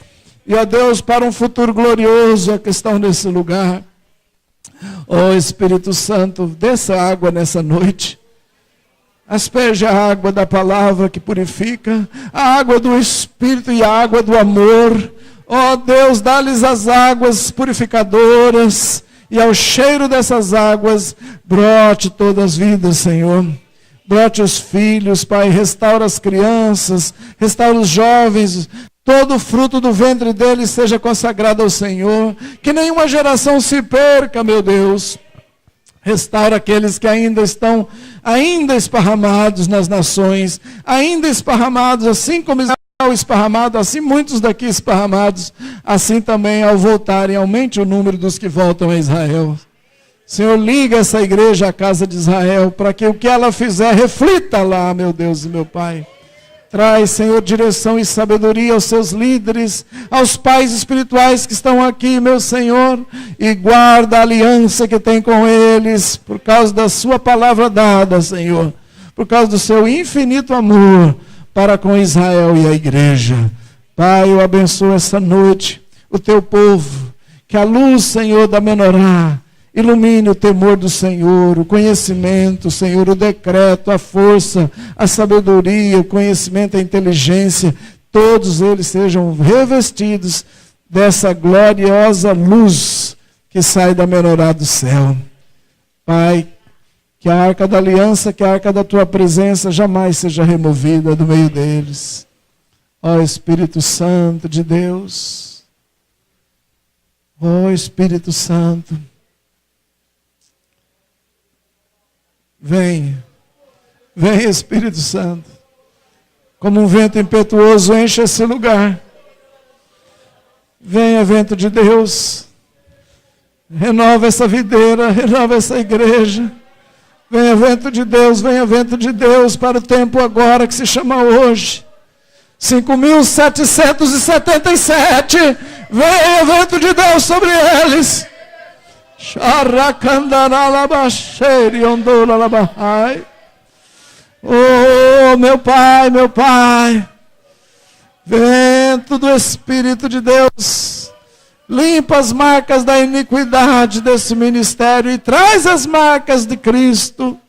E, ó Deus, para um futuro glorioso, a questão desse lugar. Ó Espírito Santo, desça água nessa noite. Asperge a água da palavra que purifica, a água do Espírito e a água do amor. Ó Deus, dá-lhes as águas purificadoras, e ao cheiro dessas águas, brote todas as vidas, Senhor. Brote os filhos, Pai, restaura as crianças, restaura os jovens, todo o fruto do ventre deles seja consagrado ao Senhor. Que nenhuma geração se perca, meu Deus. Restaura aqueles que ainda estão esparramados nas nações, ainda esparramados, assim como Israel esparramado, assim muitos daqui esparramados, assim também ao voltarem, aumente o número dos que voltam a Israel. Senhor, liga essa igreja à casa de Israel, para que o que ela fizer reflita lá, meu Deus e meu Pai. Traz, Senhor, direção e sabedoria aos seus líderes, aos pais espirituais que estão aqui, meu Senhor, e guarda a aliança que tem com eles, por causa da sua palavra dada, Senhor, por causa do seu infinito amor para com Israel e a igreja. Pai, eu abençoo essa noite o teu povo, que a luz, Senhor, da menorá ilumine o temor do Senhor, o conhecimento, Senhor, o decreto, a força, a sabedoria, o conhecimento, a inteligência, todos eles sejam revestidos dessa gloriosa luz que sai da menorá do céu. Pai, Que a arca da aliança, que a arca da tua presença jamais seja removida do meio deles. Ó Espírito Santo de Deus. Ó Espírito Santo. Vem. Vem, Espírito Santo. Como um vento impetuoso, enche esse lugar. Venha, vento de Deus. Renova essa videira, renova essa igreja. Venha, vento de Deus, para o tempo agora que se chama hoje. 5.777. Venha, vento de Deus sobre eles. Oh, meu Pai, meu Pai. Vento do Espírito de Deus. Limpa as marcas da iniquidade desse ministério e traz as marcas de Cristo.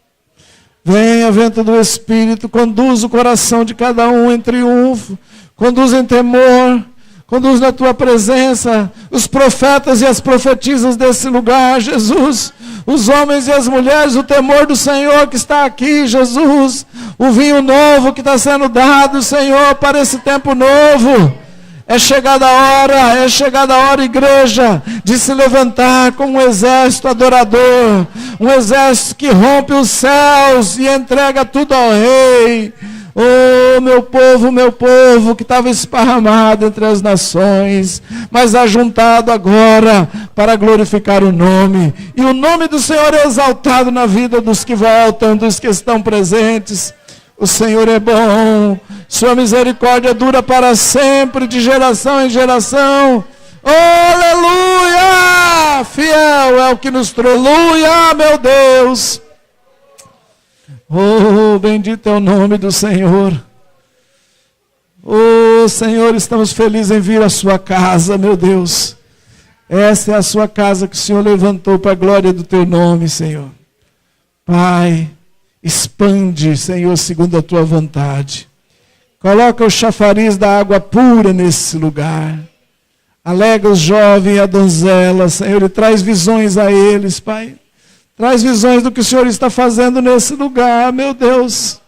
Venha, vento do Espírito, conduz o coração de cada um em triunfo, conduz em temor, conduz na tua presença os profetas e as profetisas desse lugar, Jesus, os homens e as mulheres, o temor do Senhor que está aqui, Jesus, o vinho novo que está sendo dado, Senhor, para esse tempo novo. É chegada a hora, igreja, de se levantar como um exército adorador, um exército que rompe os céus e entrega tudo ao Rei. Oh, meu povo que estava esparramado entre as nações, mas ajuntado agora para glorificar o nome. E o nome do Senhor é exaltado na vida dos que voltam, dos que estão presentes. O Senhor é bom, sua misericórdia dura para sempre, de geração em geração. Oh, aleluia! Fiel é o que nos trouxe. Aleluia, meu Deus! Oh, bendito é o nome do Senhor. Oh, Senhor, estamos felizes em vir à sua casa, meu Deus. Essa é a sua casa que o Senhor levantou para a glória do teu nome, Senhor. Pai, expande, Senhor, segundo a tua vontade. Coloca o chafariz da água pura nesse lugar. Alegra os jovens e a donzela, Senhor, e traz visões a eles, Pai. Traz visões do que o Senhor está fazendo nesse lugar, meu Deus.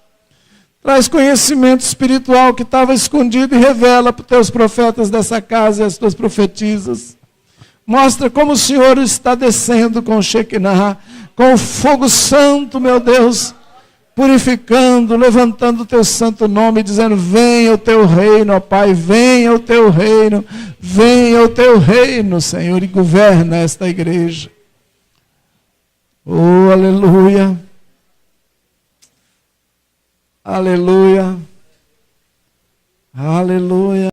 Traz conhecimento espiritual que estava escondido e revela para os teus profetas dessa casa e as tuas profetisas. Mostra como o Senhor está descendo com o Shekinah, com o fogo santo, meu Deus, purificando, levantando o teu santo nome, dizendo: venha o teu reino, ó Pai, venha o teu reino, Senhor, e governa esta igreja. Oh, aleluia, aleluia, aleluia.